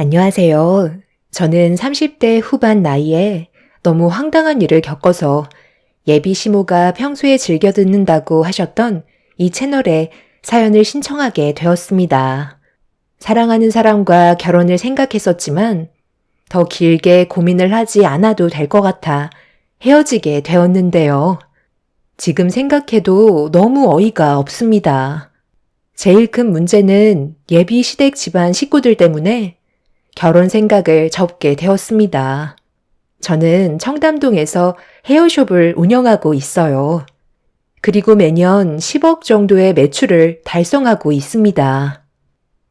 안녕하세요. 저는 30대 후반 나이에 너무 황당한 일을 겪어서 예비 시모가 평소에 즐겨 듣는다고 하셨던 이 채널에 사연을 신청하게 되었습니다. 사랑하는 사람과 결혼을 생각했었지만 더 길게 고민을 하지 않아도 될 것 같아 헤어지게 되었는데요. 지금 생각해도 너무 어이가 없습니다. 제일 큰 문제는 예비 시댁 집안 식구들 때문에 결혼 생각을 접게 되었습니다. 저는 청담동에서 헤어숍을 운영하고 있어요. 그리고 매년 10억 정도의 매출을 달성하고 있습니다.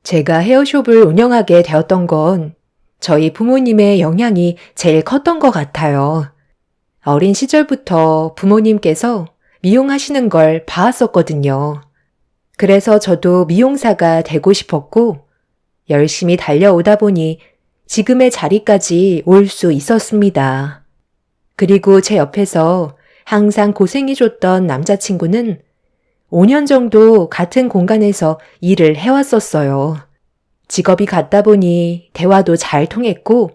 제가 헤어숍을 운영하게 되었던 건 저희 부모님의 영향이 제일 컸던 것 같아요. 어린 시절부터 부모님께서 미용하시는 걸 봐왔었거든요. 그래서 저도 미용사가 되고 싶었고 열심히 달려오다 보니 지금의 자리까지 올 수 있었습니다. 그리고 제 옆에서 항상 고생해줬던 남자친구는 5년 정도 같은 공간에서 일을 해왔었어요. 직업이 같다 보니 대화도 잘 통했고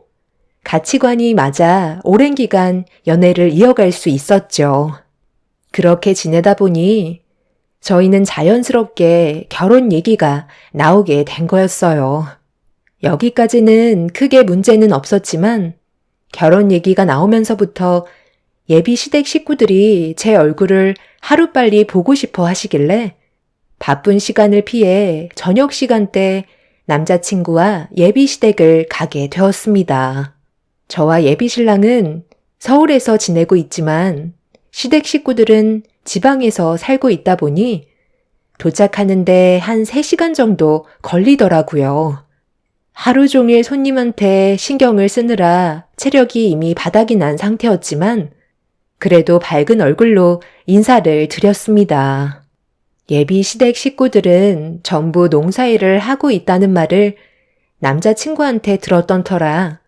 가치관이 맞아 오랜 기간 연애를 이어갈 수 있었죠. 그렇게 지내다 보니 저희는 자연스럽게 결혼 얘기가 나오게 된 거였어요. 여기까지는 크게 문제는 없었지만 결혼 얘기가 나오면서부터 예비 시댁 식구들이 제 얼굴을 하루빨리 보고 싶어 하시길래 바쁜 시간을 피해 저녁 시간대 남자친구와 예비 시댁을 가게 되었습니다. 저와 예비 신랑은 서울에서 지내고 있지만 시댁 식구들은 지방에서 살고 있다 보니 도착하는데 한 3시간 정도 걸리더라고요. 하루 종일 손님한테 신경을 쓰느라 체력이 이미 바닥이 난 상태였지만 그래도 밝은 얼굴로 인사를 드렸습니다. 예비 시댁 식구들은 전부 농사일을 하고 있다는 말을 남자친구한테 들었던 터라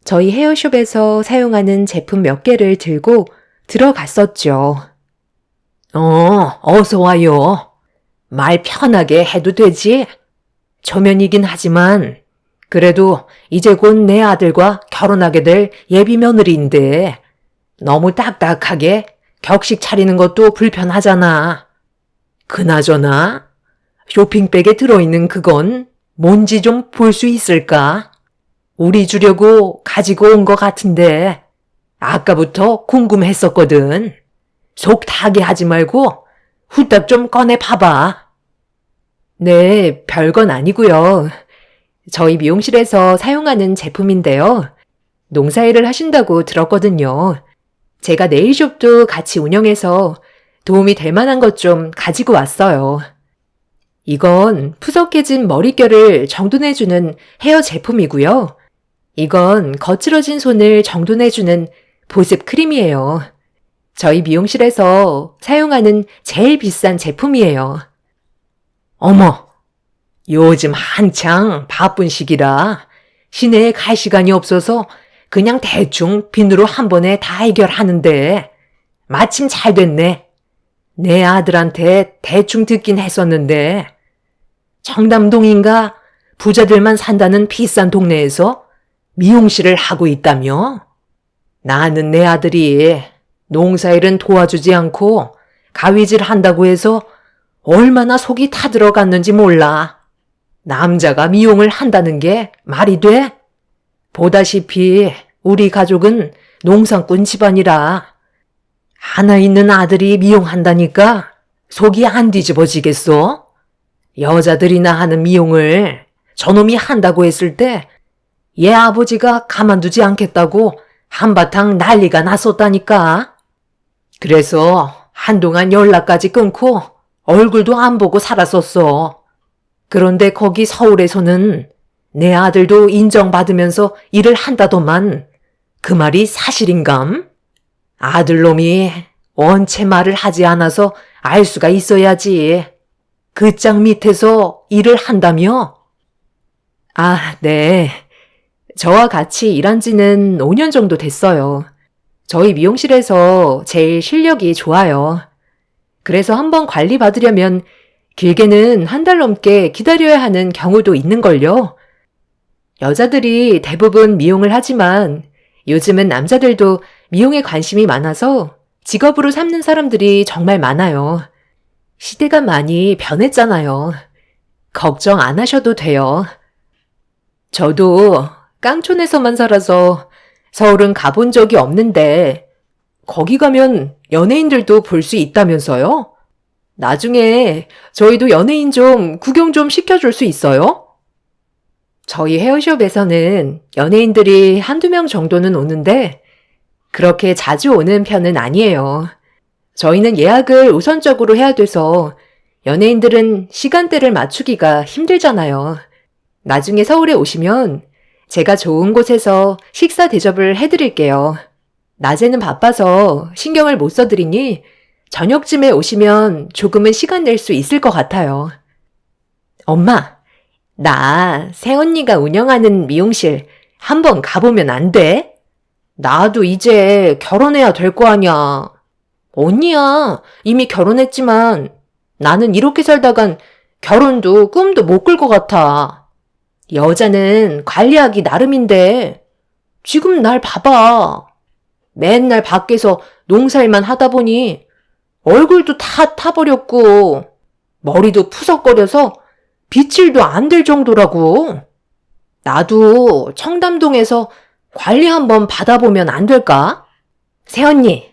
저희 헤어숍에서 사용하는 제품 몇 개를 들고 들어갔었죠. 어서 와요. 말 편하게 해도 되지? 초면이긴 하지만 그래도 이제 곧 내 아들과 결혼하게 될 예비 며느리인데 너무 딱딱하게 격식 차리는 것도 불편하잖아. 그나저나 쇼핑백에 들어있는 그건 뭔지 좀 볼 수 있을까? 우리 주려고 가지고 온 것 같은데 아까부터 궁금했었거든. 속 타게 하지 말고 후딱 좀 꺼내 봐봐. 네, 별건 아니고요. 저희 미용실에서 사용하는 제품인데요. 농사일을 하신다고 들었거든요. 제가 네일숍도 같이 운영해서 도움이 될 만한 것 좀 가지고 왔어요. 이건 푸석해진 머릿결을 정돈해주는 헤어 제품이고요. 이건 거칠어진 손을 정돈해주는 보습 크림이에요. 저희 미용실에서 사용하는 제일 비싼 제품이에요. 어머, 요즘 한창 바쁜 시기라 시내에 갈 시간이 없어서 그냥 대충 비누로 한 번에 다 해결하는데 마침 잘 됐네. 내 아들한테 대충 듣긴 했었는데 청담동인가 부자들만 산다는 비싼 동네에서 미용실을 하고 있다며? 나는 내 아들이 농사일은 도와주지 않고 가위질 한다고 해서 얼마나 속이 타들어갔는지 몰라. 남자가 미용을 한다는 게 말이 돼? 보다시피 우리 가족은 농사꾼 집안이라 하나 있는 아들이 미용한다니까 속이 안 뒤집어지겠어? 여자들이나 하는 미용을 저놈이 한다고 했을 때 얘 아버지가 가만두지 않겠다고 한바탕 난리가 났었다니까. 그래서 한동안 연락까지 끊고 얼굴도 안 보고 살았었어. 그런데 거기 서울에서는 내 아들도 인정받으면서 일을 한다더만 그 말이 사실인감? 아들놈이 원체 말을 하지 않아서 알 수가 있어야지. 그 짝 밑에서 일을 한다며? 아, 네. 저와 같이 일한 지는 5년 정도 됐어요. 저희 미용실에서 제일 실력이 좋아요. 그래서 한번 관리받으려면 길게는 한 달 넘게 기다려야 하는 경우도 있는걸요. 여자들이 대부분 미용을 하지만 요즘은 남자들도 미용에 관심이 많아서 직업으로 삼는 사람들이 정말 많아요. 시대가 많이 변했잖아요. 걱정 안 하셔도 돼요. 저도 깡촌에서만 살아서 서울은 가본 적이 없는데 거기 가면 연예인들도 볼 수 있다면서요? 나중에 저희도 연예인 좀 구경 좀 시켜줄 수 있어요? 저희 헤어숍에서는 연예인들이 한두 명 정도는 오는데 그렇게 자주 오는 편은 아니에요. 저희는 예약을 우선적으로 해야 돼서 연예인들은 시간대를 맞추기가 힘들잖아요. 나중에 서울에 오시면 제가 좋은 곳에서 식사 대접을 해드릴게요. 낮에는 바빠서 신경을 못 써드리니 저녁쯤에 오시면 조금은 시간 낼 수 있을 것 같아요. 엄마, 나 새언니가 운영하는 미용실 한번 가보면 안 돼? 나도 이제 결혼해야 될 거 아니야. 언니야, 이미 결혼했지만 나는 이렇게 살다간 결혼도 꿈도 못 꿀 것 같아. 여자는 관리하기 나름인데 지금 날 봐봐. 맨날 밖에서 농사일만 하다 보니 얼굴도 다 타버렸고 머리도 푸석거려서 빗질도 안 될 정도라고. 나도 청담동에서 관리 한번 받아보면 안 될까? 새언니,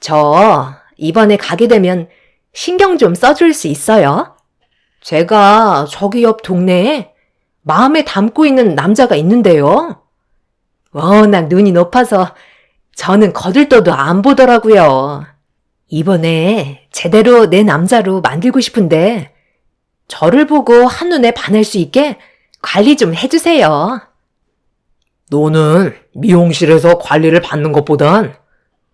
저 이번에 가게 되면 신경 좀 써줄 수 있어요? 제가 저기 옆 동네에 마음에 담고 있는 남자가 있는데요. 워낙 눈이 높아서 저는 거들떠도 안 보더라고요. 이번에 제대로 내 남자로 만들고 싶은데 저를 보고 한눈에 반할 수 있게 관리 좀 해주세요. 너는 미용실에서 관리를 받는 것보단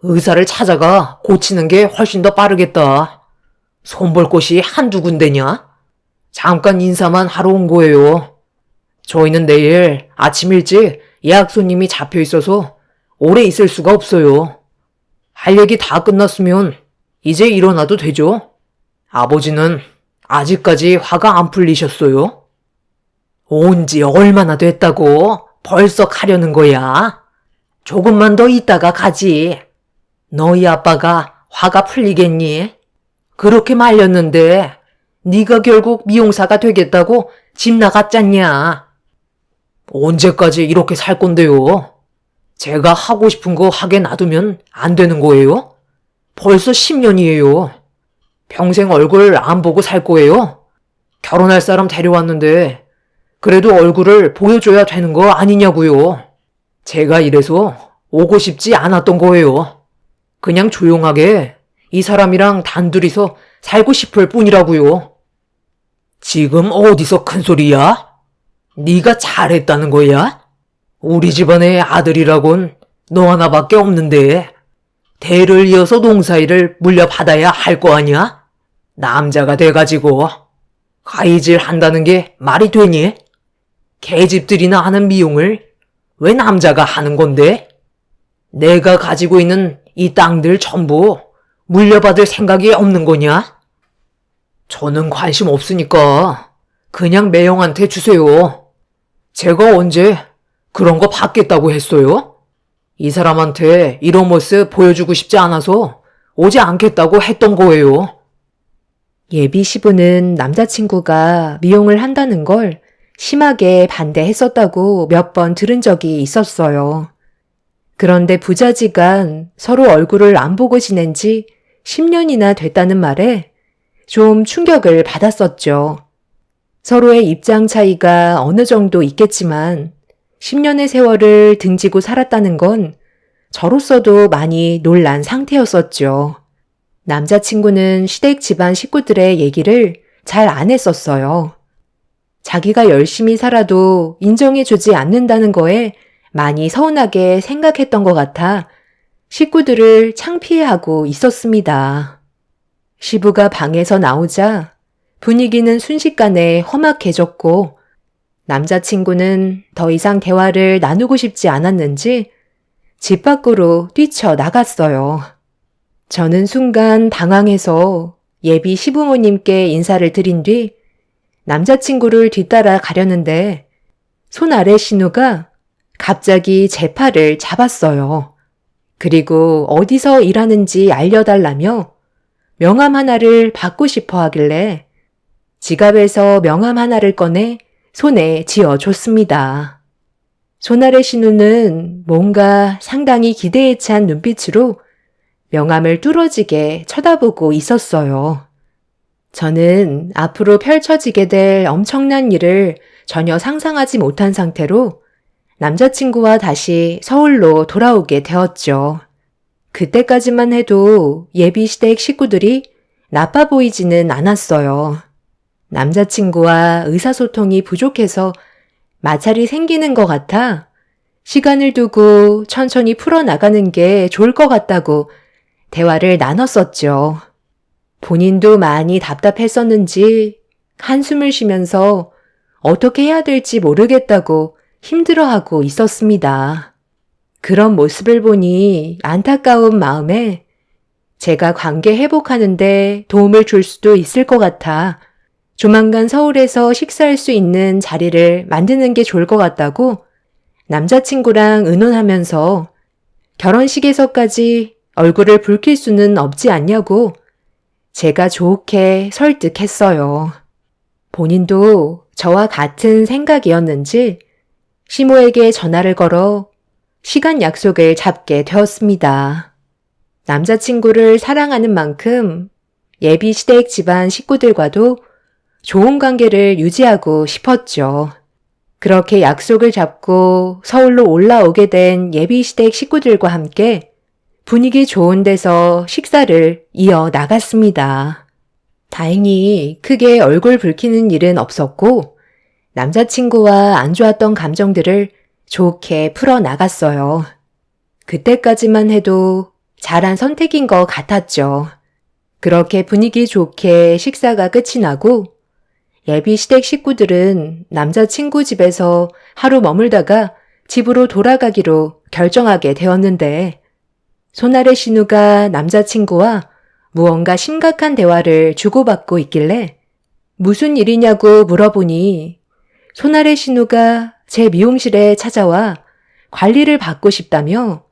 의사를 찾아가 고치는 게 훨씬 더 빠르겠다. 손볼 곳이 한두 군데냐? 잠깐 인사만 하러 온 거예요. 저희는 내일 아침 일찍 예약 손님이 잡혀 있어서 오래 있을 수가 없어요. 할 얘기 다 끝났으면 이제 일어나도 되죠? 아버지는 아직까지 화가 안 풀리셨어요? 온 지 얼마나 됐다고 벌써 가려는 거야? 조금만 더 있다가 가지. 너희 아빠가 화가 풀리겠니? 그렇게 말렸는데 네가 결국 미용사가 되겠다고 집 나갔잖냐? 언제까지 이렇게 살 건데요? 제가 하고 싶은 거 하게 놔두면 안 되는 거예요? 벌써 10년이에요. 평생 얼굴 안 보고 살 거예요? 결혼할 사람 데려왔는데 그래도 얼굴을 보여줘야 되는 거 아니냐고요. 제가 이래서 오고 싶지 않았던 거예요. 그냥 조용하게 이 사람이랑 단둘이서 살고 싶을 뿐이라고요. 지금 어디서 큰 소리야? 네가 잘했다는 거야? 우리 집안의 아들이라곤 너 하나밖에 없는데 대를 이어서 농사일을 물려받아야 할 거 아니야? 남자가 돼가지고 가이질 한다는 게 말이 되니? 계집들이나 하는 미용을 왜 남자가 하는 건데? 내가 가지고 있는 이 땅들 전부 물려받을 생각이 없는 거냐? 저는 관심 없으니까 그냥 매형한테 주세요. 제가 언제 그런 거 받겠다고 했어요? 이 사람한테 이런 모습 보여주고 싶지 않아서 오지 않겠다고 했던 거예요. 예비 시부는 남자친구가 미용을 한다는 걸 심하게 반대했었다고 몇 번 들은 적이 있었어요. 그런데 부자지간 서로 얼굴을 안 보고 지낸 지 10년이나 됐다는 말에 좀 충격을 받았었죠. 서로의 입장 차이가 어느 정도 있겠지만 10년의 세월을 등지고 살았다는 건 저로서도 많이 놀란 상태였었죠. 남자친구는 시댁 집안 식구들의 얘기를 잘 안 했었어요. 자기가 열심히 살아도 인정해주지 않는다는 거에 많이 서운하게 생각했던 것 같아 식구들을 창피해하고 있었습니다. 시부가 방에서 나오자 분위기는 순식간에 험악해졌고 남자친구는 더 이상 대화를 나누고 싶지 않았는지 집 밖으로 뛰쳐나갔어요. 저는 순간 당황해서 예비 시부모님께 인사를 드린 뒤 남자친구를 뒤따라 가려는데 손 아래 신우가 갑자기 제 팔을 잡았어요. 그리고 어디서 일하는지 알려달라며 명함 하나를 받고 싶어 하길래 지갑에서 명함 하나를 꺼내 손에 쥐어줬습니다. 손 아래 신우는 뭔가 상당히 기대에 찬 눈빛으로 명함을 뚫어지게 쳐다보고 있었어요. 저는 앞으로 펼쳐지게 될 엄청난 일을 전혀 상상하지 못한 상태로 남자친구와 다시 서울로 돌아오게 되었죠. 그때까지만 해도 예비 시댁 식구들이 나빠 보이지는 않았어요. 남자친구와 의사소통이 부족해서 마찰이 생기는 것 같아 시간을 두고 천천히 풀어나가는 게 좋을 것 같다고 대화를 나눴었죠. 본인도 많이 답답했었는지 한숨을 쉬면서 어떻게 해야 될지 모르겠다고 힘들어하고 있었습니다. 그런 모습을 보니 안타까운 마음에 제가 관계 회복하는데 도움을 줄 수도 있을 것 같아 조만간 서울에서 식사할 수 있는 자리를 만드는 게 좋을 것 같다고 남자친구랑 의논하면서 결혼식에서까지 얼굴을 붉힐 수는 없지 않냐고 제가 좋게 설득했어요. 본인도 저와 같은 생각이었는지 시모에게 전화를 걸어 시간 약속을 잡게 되었습니다. 남자친구를 사랑하는 만큼 예비 시댁 집안 식구들과도 좋은 관계를 유지하고 싶었죠. 그렇게 약속을 잡고 서울로 올라오게 된 예비 시댁 식구들과 함께 분위기 좋은 데서 식사를 이어 나갔습니다. 다행히 크게 얼굴 붉히는 일은 없었고 남자친구와 안 좋았던 감정들을 좋게 풀어나갔어요. 그때까지만 해도 잘한 선택인 것 같았죠. 그렇게 분위기 좋게 식사가 끝이 나고 예비 시댁 식구들은 남자친구 집에서 하루 머물다가 집으로 돌아가기로 결정하게 되었는데 손 아래 신우가 남자친구와 무언가 심각한 대화를 주고받고 있길래 무슨 일이냐고 물어보니 손 아래 신우가 제 미용실에 찾아와 관리를 받고 싶다며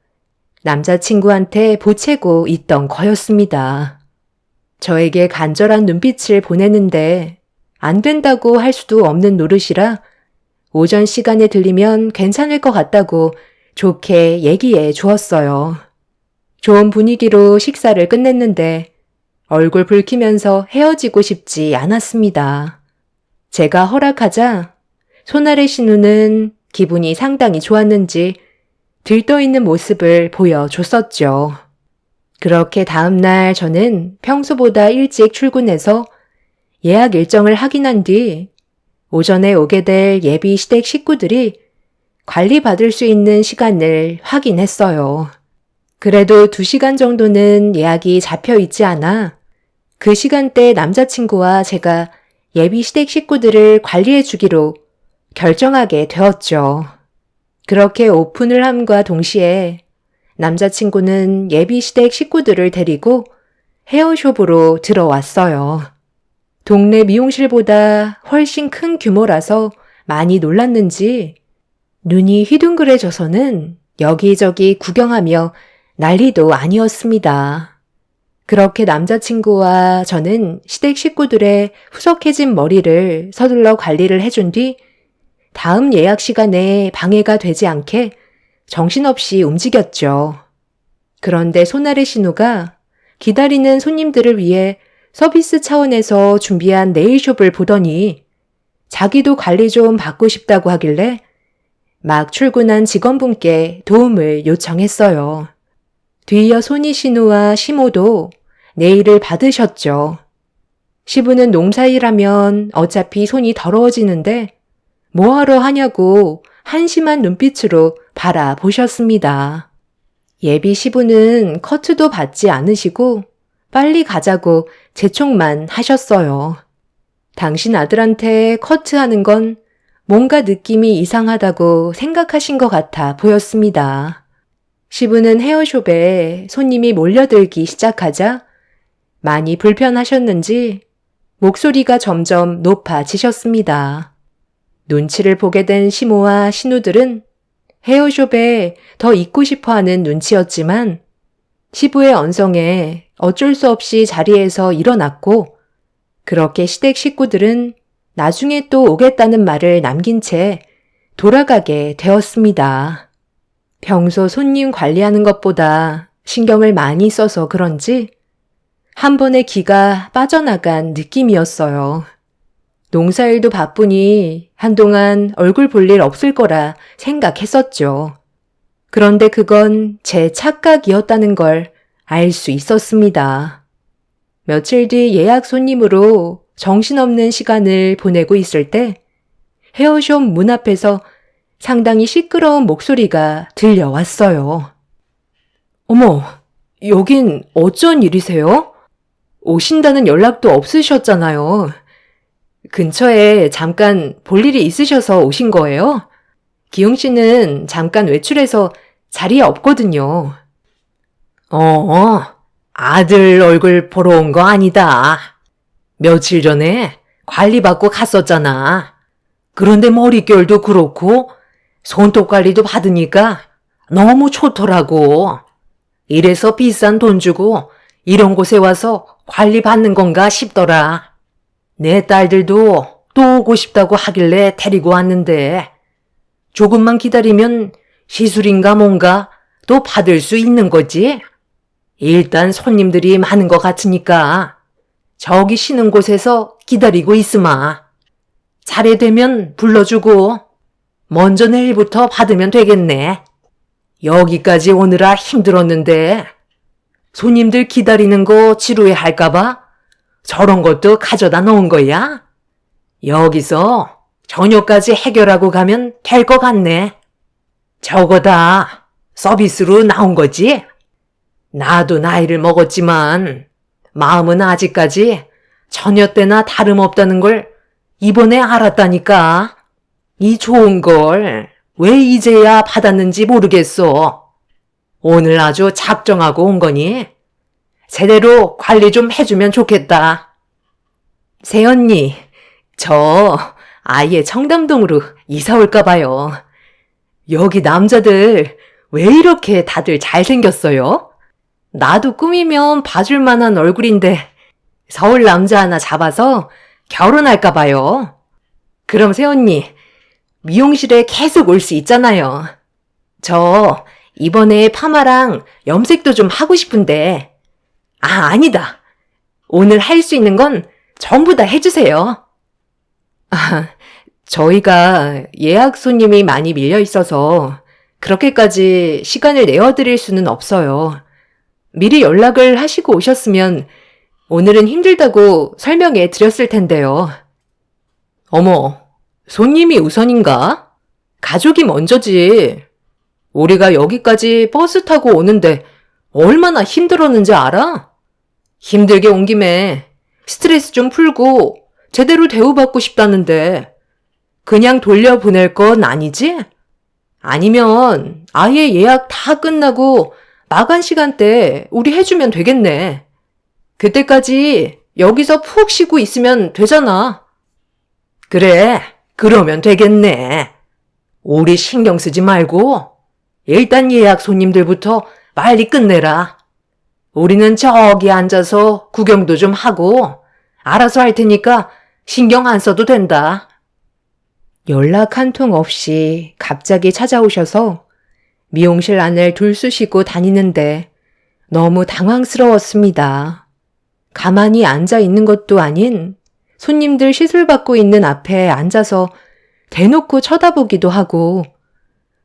남자친구한테 보채고 있던 거였습니다. 저에게 간절한 눈빛을 보내는데 안 된다고 할 수도 없는 노릇이라 오전 시간에 들리면 괜찮을 것 같다고 좋게 얘기해 주었어요. 좋은 분위기로 식사를 끝냈는데 얼굴 붉히면서 헤어지고 싶지 않았습니다. 제가 허락하자 손 아래 신우는 기분이 상당히 좋았는지 들떠있는 모습을 보여줬었죠. 그렇게 다음날 저는 평소보다 일찍 출근해서 예약 일정을 확인한 뒤 오전에 오게 될 예비 시댁 식구들이 관리받을 수 있는 시간을 확인했어요. 그래도 2시간 정도는 예약이 잡혀 있지 않아 그 시간대 남자친구와 제가 예비 시댁 식구들을 관리해 주기로 결정하게 되었죠. 그렇게 오픈을 함과 동시에 남자친구는 예비 시댁 식구들을 데리고 헤어숍으로 들어왔어요. 동네 미용실보다 훨씬 큰 규모라서 많이 놀랐는지 눈이 휘둥그레져서는 여기저기 구경하며 난리도 아니었습니다. 그렇게 남자친구와 저는 시댁 식구들의 후석해진 머리를 서둘러 관리를 해준 뒤 다음 예약 시간에 방해가 되지 않게 정신없이 움직였죠. 그런데 손 아래 신우가 기다리는 손님들을 위해 서비스 차원에서 준비한 네일숍을 보더니 자기도 관리 좀 받고 싶다고 하길래 막 출근한 직원분께 도움을 요청했어요. 뒤이어 손이 신우와 시모도 네일을 받으셨죠. 시부는 농사일하면 어차피 손이 더러워지는데 뭐하러 하냐고 한심한 눈빛으로 바라보셨습니다. 예비 시부는 커트도 받지 않으시고 빨리 가자고 재촉만 하셨어요. 당신 아들한테 커트하는 건 뭔가 느낌이 이상하다고 생각하신 것 같아 보였습니다. 시부는 헤어숍에 손님이 몰려들기 시작하자 많이 불편하셨는지 목소리가 점점 높아지셨습니다. 눈치를 보게 된 시모와 신우들은 헤어숍에 더 있고 싶어하는 눈치였지만 시부의 언성에 어쩔 수 없이 자리에서 일어났고 그렇게 시댁 식구들은 나중에 또 오겠다는 말을 남긴 채 돌아가게 되었습니다. 평소 손님 관리하는 것보다 신경을 많이 써서 그런지 한 번에 기가 빠져나간 느낌이었어요. 농사일도 바쁘니 한동안 얼굴 볼 일 없을 거라 생각했었죠. 그런데 그건 제 착각이었다는 걸 알 수 있었습니다. 며칠 뒤 예약 손님으로 정신없는 시간을 보내고 있을 때 헤어숍 문 앞에서 상당히 시끄러운 목소리가 들려왔어요. 어머, 여긴 어쩐 일이세요? 오신다는 연락도 없으셨잖아요. 근처에 잠깐 볼 일이 있으셔서 오신 거예요? 기용 씨는 잠깐 외출해서 자리에 없거든요. 아들 얼굴 보러 온 거 아니다. 며칠 전에 관리받고 갔었잖아. 그런데 머릿결도 그렇고 손톱 관리도 받으니까 너무 좋더라고. 이래서 비싼 돈 주고 이런 곳에 와서 관리 받는 건가 싶더라. 내 딸들도 또 오고 싶다고 하길래 데리고 왔는데 조금만 기다리면 시술인가 뭔가 또 받을 수 있는 거지. 일단 손님들이 많은 것 같으니까 저기 쉬는 곳에서 기다리고 있으마. 차례되면 불러주고 먼저 내일부터 받으면 되겠네. 여기까지 오느라 힘들었는데 손님들 기다리는 거 지루해 할까봐 저런 것도 가져다 놓은 거야. 여기서 저녁까지 해결하고 가면 될 것 같네. 저거 다 서비스로 나온 거지? 나도 나이를 먹었지만 마음은 아직까지 처녀 때나 다름없다는 걸 이번에 알았다니까. 이 좋은 걸 왜 이제야 받았는지 모르겠어. 오늘 아주 작정하고 온 거니? 제대로 관리 좀 해주면 좋겠다. 새언니, 저 아예 청담동으로 이사 올까 봐요. 여기 남자들 왜 이렇게 다들 잘생겼어요? 나도 꾸미면 봐줄 만한 얼굴인데 서울 남자 하나 잡아서 결혼할까 봐요. 그럼 새언니, 미용실에 계속 올 수 있잖아요. 저 이번에 파마랑 염색도 좀 하고 싶은데 아니다. 오늘 할 수 있는 건 전부 다 해주세요. 저희가 예약 손님이 많이 밀려 있어서 그렇게까지 시간을 내어드릴 수는 없어요. 미리 연락을 하시고 오셨으면 오늘은 힘들다고 설명해 드렸을 텐데요. 어머, 손님이 우선인가? 가족이 먼저지. 우리가 여기까지 버스 타고 오는데 얼마나 힘들었는지 알아? 힘들게 온 김에 스트레스 좀 풀고 제대로 대우받고 싶다는데 그냥 돌려보낼 건 아니지? 아니면 아예 예약 다 끝나고 마감 시간대 우리 해주면 되겠네. 그때까지 여기서 푹 쉬고 있으면 되잖아. 그래, 그러면 되겠네. 우리 신경 쓰지 말고 일단 예약 손님들부터 빨리 끝내라. 우리는 저기 앉아서 구경도 좀 하고 알아서 할 테니까 신경 안 써도 된다. 연락 한 통 없이 갑자기 찾아오셔서 미용실 안을 들쑤시고 다니는데 너무 당황스러웠습니다. 가만히 앉아 있는 것도 아닌 손님들 시술 받고 있는 앞에 앉아서 대놓고 쳐다보기도 하고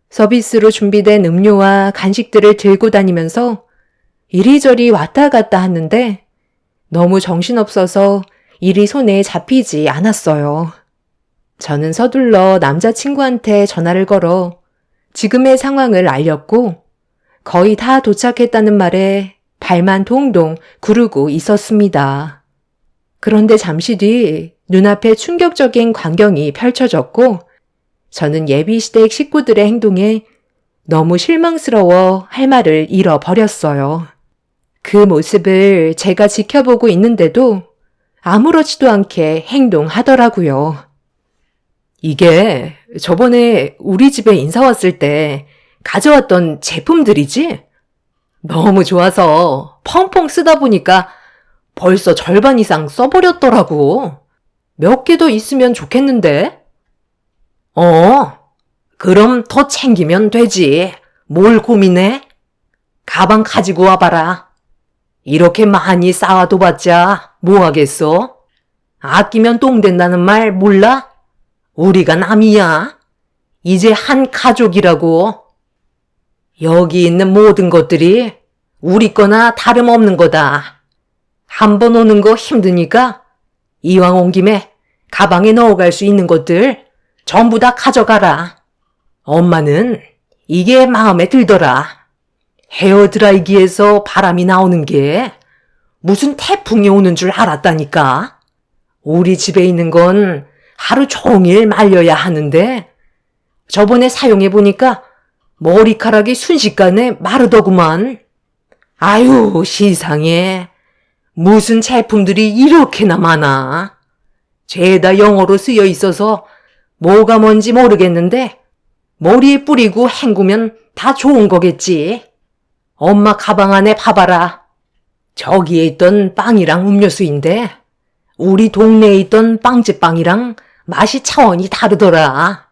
서비스로 준비된 음료와 간식들을 들고 다니면서 이리저리 왔다 갔다 하는데 너무 정신없어서 일이 손에 잡히지 않았어요. 저는 서둘러 남자친구한테 전화를 걸어 지금의 상황을 알렸고 거의 다 도착했다는 말에 발만 동동 구르고 있었습니다. 그런데 잠시 뒤 눈앞에 충격적인 광경이 펼쳐졌고 저는 예비시댁 식구들의 행동에 너무 실망스러워 할 말을 잃어버렸어요. 그 모습을 제가 지켜보고 있는데도 아무렇지도 않게 행동하더라고요. 이게 저번에 우리 집에 인사 왔을 때 가져왔던 제품들이지? 너무 좋아서 펑펑 쓰다 보니까 벌써 절반 이상 써버렸더라고. 몇 개 더 있으면 좋겠는데? 그럼 더 챙기면 되지. 뭘 고민해? 가방 가지고 와봐라. 이렇게 많이 쌓아둬봤자 뭐 하겠어? 아끼면 똥 된다는 말 몰라? 우리가 남이야. 이제 한 가족이라고. 여기 있는 모든 것들이 우리 거나 다름없는 거다. 한 번 오는 거 힘드니까 이왕 온 김에 가방에 넣어갈 수 있는 것들 전부 다 가져가라. 엄마는 이게 마음에 들더라. 헤어드라이기에서 바람이 나오는 게 무슨 태풍이 오는 줄 알았다니까. 우리 집에 있는 건 하루 종일 말려야 하는데 저번에 사용해보니까 머리카락이 순식간에 마르더구만. 아유, 세상에. 무슨 제품들이 이렇게나 많아. 죄다 영어로 쓰여 있어서 뭐가 뭔지 모르겠는데 머리에 뿌리고 헹구면 다 좋은 거겠지. 엄마 가방 안에 봐봐라. 저기에 있던 빵이랑 음료수인데 우리 동네에 있던 빵집 빵이랑 맛이 차원이 다르더라.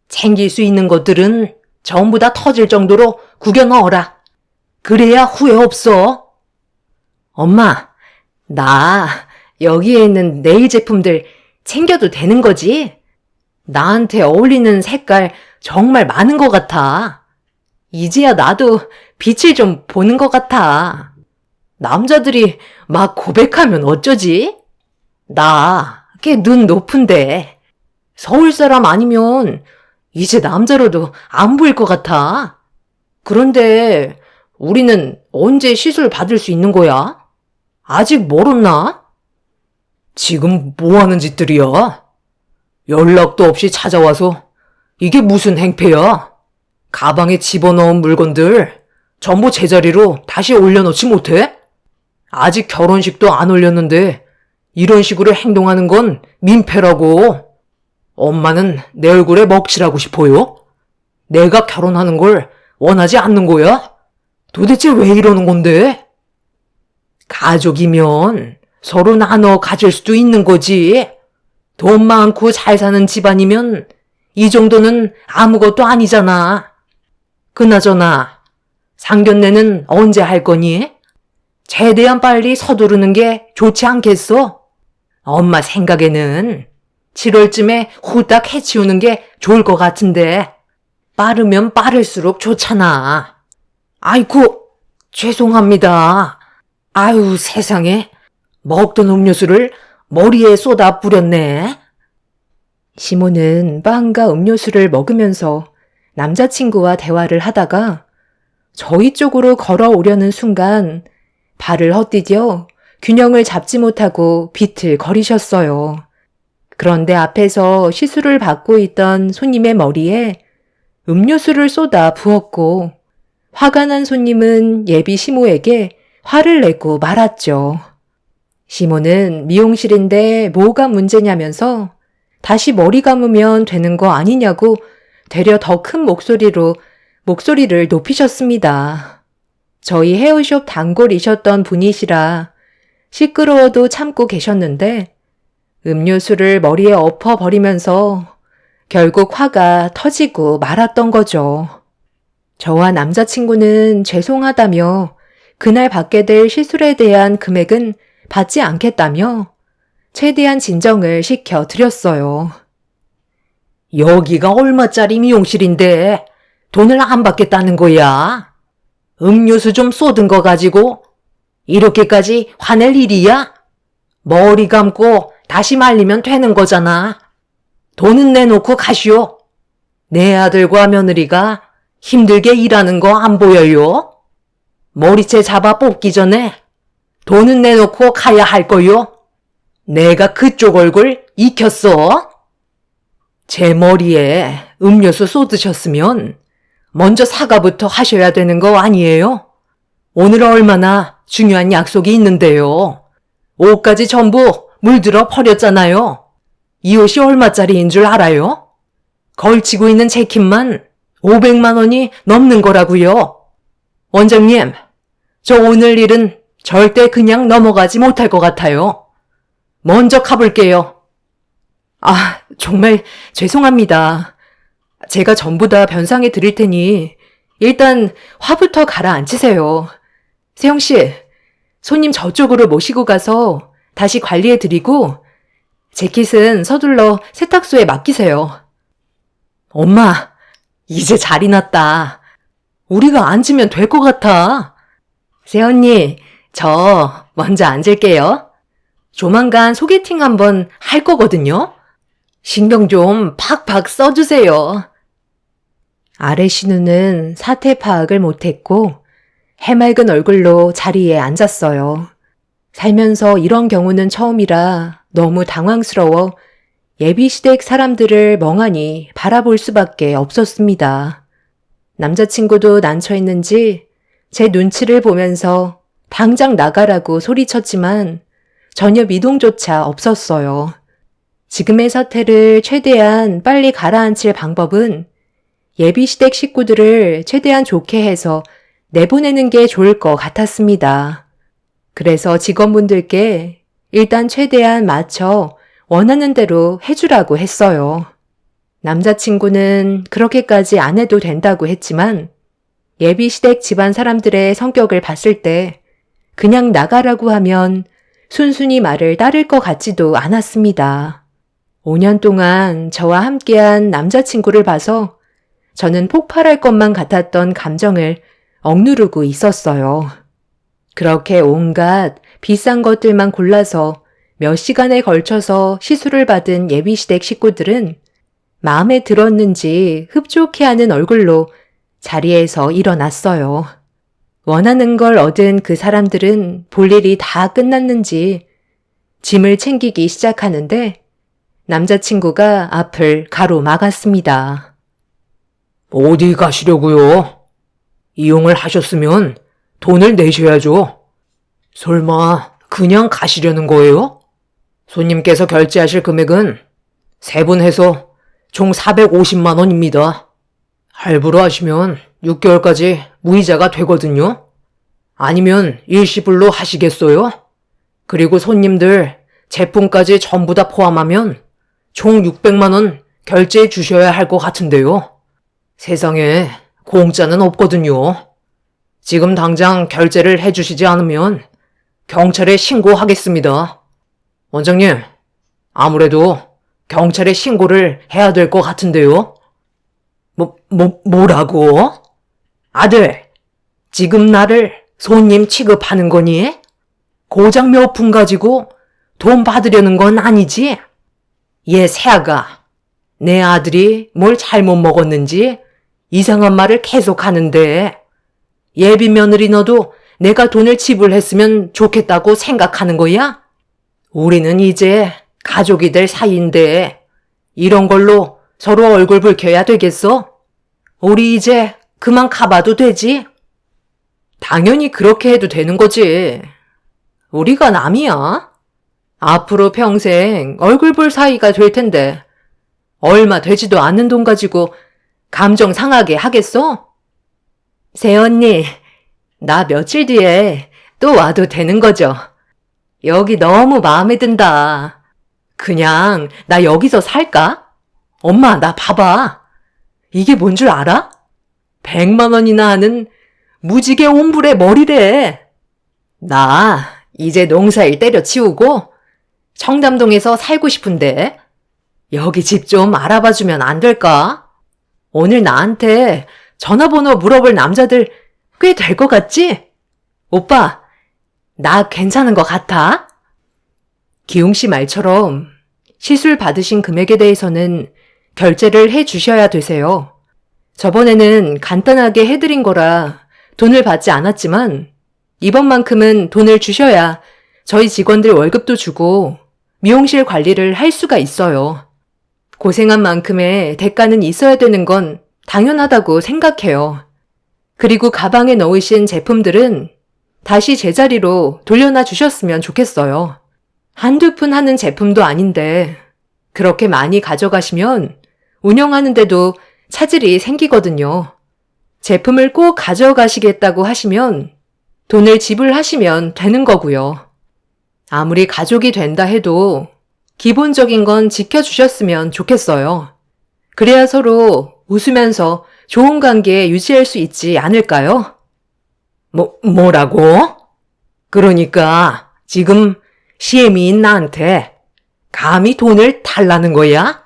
챙길 수 있는 것들은 전부 다 터질 정도로 구겨 넣어라. 그래야 후회 없어. 엄마, 나 여기에 있는 네일 제품들 챙겨도 되는 거지? 나한테 어울리는 색깔 정말 많은 것 같아. 이제야 나도 빛을 좀 보는 것 같아. 남자들이 막 고백하면 어쩌지? 나 꽤 눈 높은데 서울 사람 아니면 이제 남자로도 안 보일 것 같아. 그런데 우리는 언제 시술 받을 수 있는 거야? 아직 멀었나? 지금 뭐 하는 짓들이야? 연락도 없이 찾아와서 이게 무슨 행패야? 가방에 집어넣은 물건들 전부 제자리로 다시 올려놓지 못해? 아직 결혼식도 안 올렸는데 이런 식으로 행동하는 건 민폐라고. 엄마는 내 얼굴에 먹칠하고 싶어요? 내가 결혼하는 걸 원하지 않는 거야? 도대체 왜 이러는 건데? 가족이면 서로 나눠 가질 수도 있는 거지. 돈 많고 잘 사는 집안이면 이 정도는 아무것도 아니잖아. 그나저나 상견례는 언제 할 거니? 최대한 빨리 서두르는 게 좋지 않겠어? 엄마 생각에는 7월쯤에 후딱 해치우는 게 좋을 것 같은데 빠르면 빠를수록 좋잖아. 아이고, 죄송합니다. 아유, 세상에. 먹던 음료수를 머리에 쏟아 뿌렸네. 시모는 빵과 음료수를 먹으면서 남자친구와 대화를 하다가 저희 쪽으로 걸어오려는 순간 발을 헛디뎌 균형을 잡지 못하고 비틀거리셨어요. 그런데 앞에서 시술을 받고 있던 손님의 머리에 음료수를 쏟아 부었고 화가 난 손님은 예비 시모에게 화를 내고 말았죠. 시모는 미용실인데 뭐가 문제냐면서 다시 머리 감으면 되는 거 아니냐고 되려 더 큰 목소리를 높이셨습니다. 저희 헤어숍 단골이셨던 분이시라 시끄러워도 참고 계셨는데 음료수를 머리에 엎어버리면서 결국 화가 터지고 말았던 거죠. 저와 남자친구는 죄송하다며 그날 받게 될 시술에 대한 금액은 받지 않겠다며 최대한 진정을 시켜드렸어요. 여기가 얼마짜리 미용실인데 돈을 안 받겠다는 거야? 음료수 좀 쏟은 거 가지고 이렇게까지 화낼 일이야? 머리 감고 다시 말리면 되는 거잖아. 돈은 내놓고 가시오. 내 아들과 며느리가 힘들게 일하는 거 안 보여요? 머리채 잡아 뽑기 전에 돈은 내놓고 가야 할 거요. 내가 그쪽 얼굴 익혔어. 제 머리에 음료수 쏟으셨으면 먼저 사과부터 하셔야 되는 거 아니에요? 오늘 얼마나 중요한 약속이 있는데요. 옷까지 전부 물들어 버렸잖아요. 이 옷이 얼마짜리인 줄 알아요? 걸치고 있는 재킷만 500만 원이 넘는 거라고요. 원장님, 저 오늘 일은 절대 그냥 넘어가지 못할 것 같아요. 먼저 가볼게요. 아, 정말 죄송합니다. 제가 전부 다 변상해 드릴 테니 일단 화부터 가라앉히세요. 세영씨, 손님 저쪽으로 모시고 가서 다시 관리해 드리고 재킷은 서둘러 세탁소에 맡기세요. 엄마, 이제 잘이 났다. 우리가 앉으면 될 것 같아. 세언니, 저 먼저 앉을게요. 조만간 소개팅 한번 할 거거든요. 신경 좀 팍팍 써주세요. 아래 신우는 사태 파악을 못했고 해맑은 얼굴로 자리에 앉았어요. 살면서 이런 경우는 처음이라 너무 당황스러워 예비시댁 사람들을 멍하니 바라볼 수밖에 없었습니다. 남자친구도 난처했는지 제 눈치를 보면서 당장 나가라고 소리쳤지만 전혀 미동조차 없었어요. 지금의 사태를 최대한 빨리 가라앉힐 방법은 예비시댁 식구들을 최대한 좋게 해서 내보내는 게 좋을 것 같았습니다. 그래서 직원분들께 일단 최대한 맞춰 원하는 대로 해주라고 했어요. 남자친구는 그렇게까지 안 해도 된다고 했지만 예비시댁 집안 사람들의 성격을 봤을 때 그냥 나가라고 하면 순순히 말을 따를 것 같지도 않았습니다. 5년 동안 저와 함께한 남자친구를 봐서 저는 폭발할 것만 같았던 감정을 억누르고 있었어요. 그렇게 온갖 비싼 것들만 골라서 몇 시간에 걸쳐서 시술을 받은 예비시댁 식구들은 마음에 들었는지 흡족해하는 얼굴로 자리에서 일어났어요. 원하는 걸 얻은 그 사람들은 볼 일이 다 끝났는지 짐을 챙기기 시작하는데 남자친구가 앞을 가로막았습니다. 어디 가시려고요? 이용을 하셨으면 돈을 내셔야죠. 설마 그냥 가시려는 거예요? 손님께서 결제하실 금액은 세 분 해서 총 450만 원입니다. 할부로 하시면 6개월까지 무이자가 되거든요. 아니면 일시불로 하시겠어요? 그리고 손님들 제품까지 전부 다 포함하면 총 600만 원 결제해 주셔야 할 것 같은데요. 세상에 공짜는 없거든요. 지금 당장 결제를 해주시지 않으면 경찰에 신고하겠습니다. 원장님, 아무래도 경찰에 신고를 해야 될 것 같은데요. 뭐라고? 아들, 지금 나를 손님 취급하는 거니? 고장 몇 푼 가지고 돈 받으려는 건 아니지? 얘 새아가, 내 아들이 뭘 잘못 먹었는지 이상한 말을 계속 하는데 예비 며느리 너도 내가 돈을 지불했으면 좋겠다고 생각하는 거야? 우리는 이제 가족이 될 사이인데 이런 걸로 서로 얼굴 붉혀야 되겠어? 우리 이제 그만 가봐도 되지? 당연히 그렇게 해도 되는 거지. 우리가 남이야? 앞으로 평생 얼굴 볼 사이가 될 텐데 얼마 되지도 않는 돈 가지고 감정 상하게 하겠어? 새언니, 나 며칠 뒤에 또 와도 되는 거죠? 여기 너무 마음에 든다. 그냥 나 여기서 살까? 엄마, 나 봐봐. 이게 뭔 줄 알아? 100만 원이나 하는 무지개 옴브레 머리래. 나 이제 농사일 때려치우고 청담동에서 살고 싶은데 여기 집 좀 알아봐주면 안 될까? 오늘 나한테 전화번호 물어볼 남자들 꽤 될 것 같지? 오빠, 나 괜찮은 것 같아? 기웅 씨 말처럼 시술 받으신 금액에 대해서는 결제를 해 주셔야 되세요. 저번에는 간단하게 해드린 거라 돈을 받지 않았지만 이번만큼은 돈을 주셔야 저희 직원들 월급도 주고 미용실 관리를 할 수가 있어요. 고생한 만큼의 대가는 있어야 되는 건 당연하다고 생각해요. 그리고 가방에 넣으신 제품들은 다시 제자리로 돌려놔 주셨으면 좋겠어요. 한두 푼 하는 제품도 아닌데 그렇게 많이 가져가시면 운영하는데도 차질이 생기거든요. 제품을 꼭 가져가시겠다고 하시면 돈을 지불하시면 되는 거고요. 아무리 가족이 된다 해도 기본적인 건 지켜주셨으면 좋겠어요. 그래야 서로 웃으면서 좋은 관계 유지할 수 있지 않을까요? 뭐라고? 그러니까 지금 시애미인 나한테 감히 돈을 달라는 거야?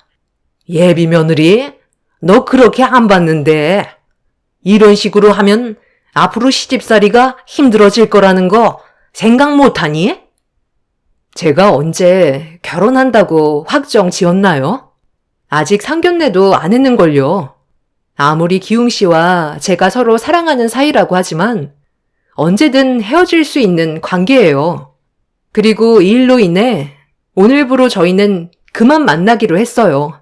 예비 며느리? 너 그렇게 안 받는데 이런 식으로 하면 앞으로 시집살이가 힘들어질 거라는 거 생각 못하니? 제가 언제 결혼한다고 확정 지었나요? 아직 상견례도 안 했는걸요. 아무리 기웅 씨와 제가 서로 사랑하는 사이라고 하지만 언제든 헤어질 수 있는 관계예요. 그리고 이 일로 인해 오늘부로 저희는 그만 만나기로 했어요.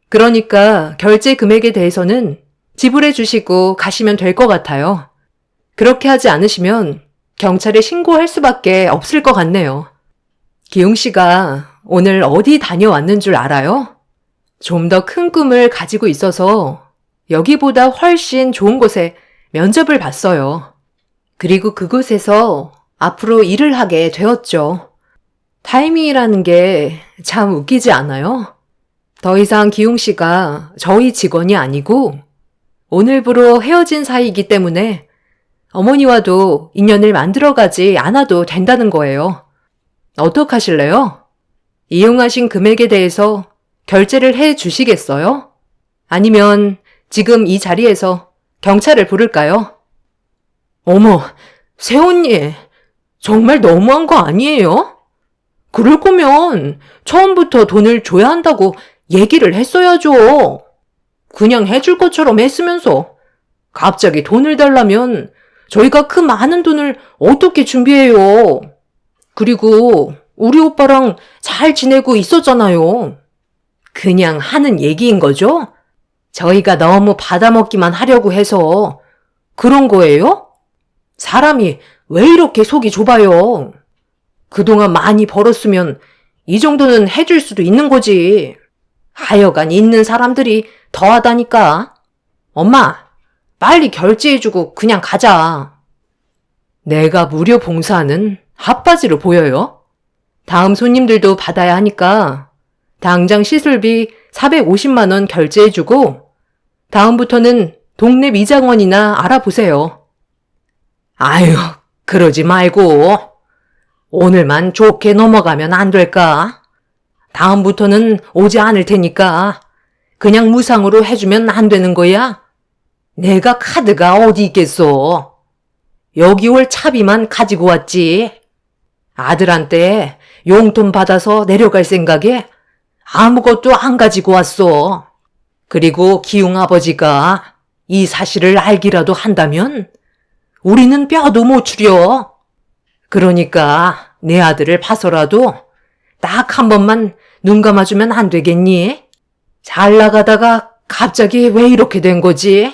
그러니까 결제 금액에 대해서는 지불해 주시고 가시면 될 것 같아요. 그렇게 하지 않으시면 경찰에 신고할 수밖에 없을 것 같네요. 기웅 씨가 오늘 어디 다녀왔는 줄 알아요? 좀 더 큰 꿈을 가지고 있어서 여기보다 훨씬 좋은 곳에 면접을 봤어요. 그리고 그곳에서 앞으로 일을 하게 되었죠. 타이밍이라는 게 참 웃기지 않아요? 더 이상 기웅 씨가 저희 직원이 아니고 오늘부로 헤어진 사이이기 때문에 어머니와도 인연을 만들어가지 않아도 된다는 거예요. 어떡하실래요? 이용하신 금액에 대해서 결제를 해 주시겠어요? 아니면 지금 이 자리에서 경찰을 부를까요? 어머, 새언니, 정말 너무한 거 아니에요? 그럴 거면 처음부터 돈을 줘야 한다고 얘기를 했어야죠. 그냥 해줄 것처럼 했으면서 갑자기 돈을 달라면 저희가 그 많은 돈을 어떻게 준비해요? 그리고 우리 오빠랑 잘 지내고 있었잖아요. 그냥 하는 얘기인 거죠? 저희가 너무 받아먹기만 하려고 해서 그런 거예요? 사람이 왜 이렇게 속이 좁아요? 그동안 많이 벌었으면 이 정도는 해줄 수도 있는 거지. 하여간 있는 사람들이 더하다니까. 엄마, 빨리 결제해주고 그냥 가자. 내가 무료 봉사하는 핫바지로 보여요? 다음 손님들도 받아야 하니까 당장 시술비 450만 원 결제해주고 다음부터는 동네 미장원이나 알아보세요. 아유, 그러지 말고 오늘만 좋게 넘어가면 안 될까? 다음부터는 오지 않을 테니까 그냥 무상으로 해주면 안 되는 거야? 내가 카드가 어디 있겠어? 여기 올 차비만 가지고 왔지. 아들한테 용돈 받아서 내려갈 생각에 아무것도 안 가지고 왔어. 그리고 기웅 아버지가 이 사실을 알기라도 한다면 우리는 뼈도 못 추려. 그러니까 내 아들을 봐서라도 딱 한 번만 눈 감아주면 안 되겠니? 잘 나가다가 갑자기 왜 이렇게 된 거지?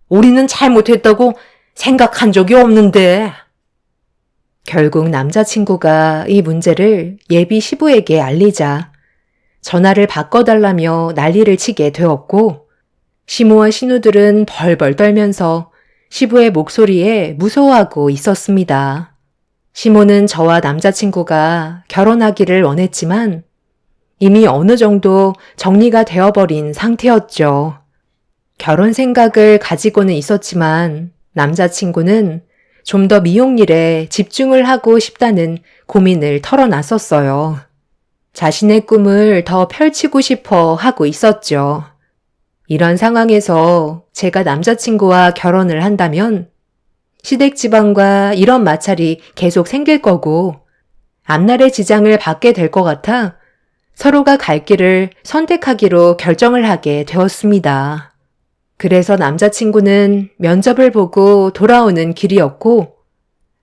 우리는 잘못했다고 생각한 적이 없는데. 결국 남자친구가 이 문제를 예비 시부에게 알리자 전화를 바꿔달라며 난리를 치게 되었고 시모와 신우들은 벌벌 떨면서 시부의 목소리에 무서워하고 있었습니다. 시모는 저와 남자친구가 결혼하기를 원했지만 이미 어느 정도 정리가 되어버린 상태였죠. 결혼 생각을 가지고는 있었지만 남자친구는 좀 더 미용 일에 집중을 하고 싶다는 고민을 털어놨었어요. 자신의 꿈을 더 펼치고 싶어 하고 있었죠. 이런 상황에서 제가 남자친구와 결혼을 한다면 시댁 집안과 이런 마찰이 계속 생길 거고 앞날의 지장을 받게 될 것 같아 서로가 갈 길을 선택하기로 결정을 하게 되었습니다. 그래서 남자친구는 면접을 보고 돌아오는 길이었고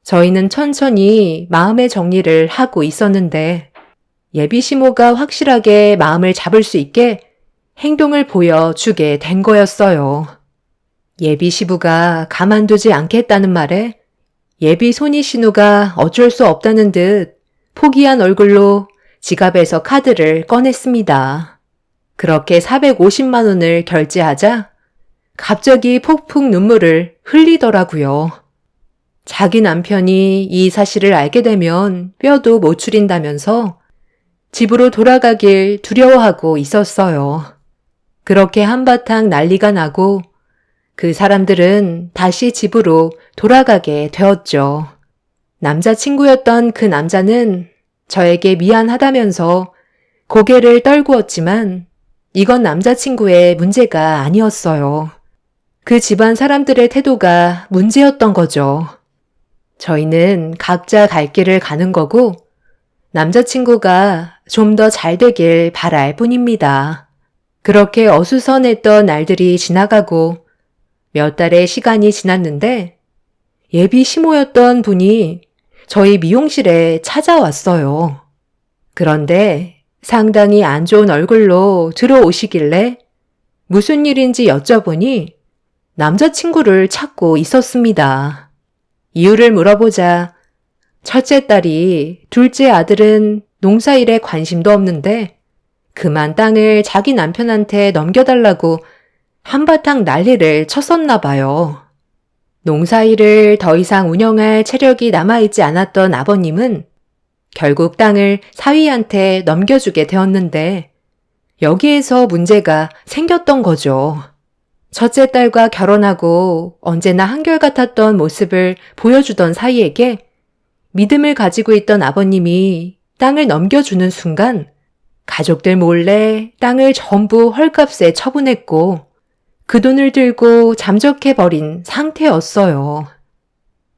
저희는 천천히 마음의 정리를 하고 있었는데 예비 시모가 확실하게 마음을 잡을 수 있게 행동을 보여주게 된 거였어요. 예비 시부가 가만두지 않겠다는 말에 예비 손이 신우가 어쩔 수 없다는 듯 포기한 얼굴로 지갑에서 카드를 꺼냈습니다. 그렇게 450만 원을 결제하자 갑자기 폭풍 눈물을 흘리더라고요. 자기 남편이 이 사실을 알게 되면 뼈도 못 추린다면서 집으로 돌아가길 두려워하고 있었어요. 그렇게 한바탕 난리가 나고 그 사람들은 다시 집으로 돌아가게 되었죠. 남자친구였던 그 남자는 저에게 미안하다면서 고개를 떨구었지만 이건 남자친구의 문제가 아니었어요. 그 집안 사람들의 태도가 문제였던 거죠. 저희는 각자 갈 길을 가는 거고 남자친구가 좀 더 잘 되길 바랄 뿐입니다. 그렇게 어수선했던 날들이 지나가고 몇 달의 시간이 지났는데 예비 시모였던 분이 저희 미용실에 찾아왔어요. 그런데 상당히 안 좋은 얼굴로 들어오시길래 무슨 일인지 여쭤보니 남자친구를 찾고 있었습니다. 이유를 물어보자 첫째 딸이 둘째 아들은 농사일에 관심도 없는데 그만 땅을 자기 남편한테 넘겨달라고 한바탕 난리를 쳤었나 봐요. 농사일을 더 이상 운영할 체력이 남아있지 않았던 아버님은 결국 땅을 사위한테 넘겨주게 되었는데 여기에서 문제가 생겼던 거죠. 첫째 딸과 결혼하고 언제나 한결같았던 모습을 보여주던 사위에게 믿음을 가지고 있던 아버님이 땅을 넘겨주는 순간 가족들 몰래 땅을 전부 헐값에 처분했고 그 돈을 들고 잠적해버린 상태였어요.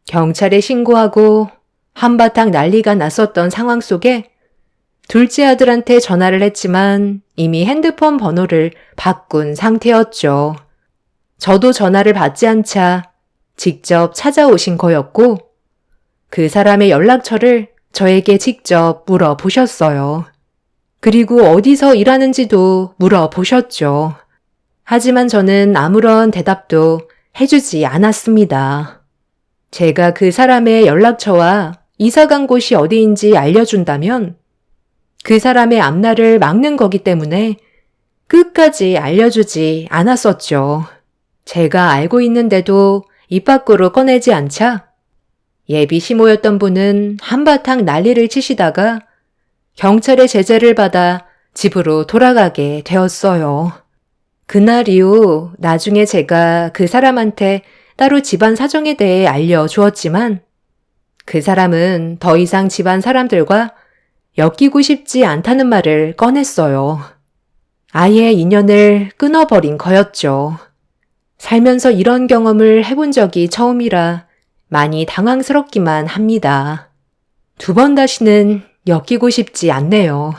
경찰에 신고하고 한바탕 난리가 났었던 상황 속에 둘째 아들한테 전화를 했지만 이미 핸드폰 번호를 바꾼 상태였죠. 저도 전화를 받지 않자 직접 찾아오신 거였고 그 사람의 연락처를 저에게 직접 물어보셨어요. 그리고 어디서 일하는지도 물어보셨죠. 하지만 저는 아무런 대답도 해주지 않았습니다. 제가 그 사람의 연락처와 이사간 곳이 어디인지 알려준다면 그 사람의 앞날을 막는 거기 때문에 끝까지 알려주지 않았었죠. 제가 알고 있는데도 입 밖으로 꺼내지 않자 예비 시모였던 분은 한바탕 난리를 치시다가 경찰의 제재를 받아 집으로 돌아가게 되었어요. 그날 이후 나중에 제가 그 사람한테 따로 집안 사정에 대해 알려주었지만 그 사람은 더 이상 집안 사람들과 엮이고 싶지 않다는 말을 꺼냈어요. 아예 인연을 끊어버린 거였죠. 살면서 이런 경험을 해본 적이 처음이라 많이 당황스럽기만 합니다. 두 번 다시는 엮이고 싶지 않네요.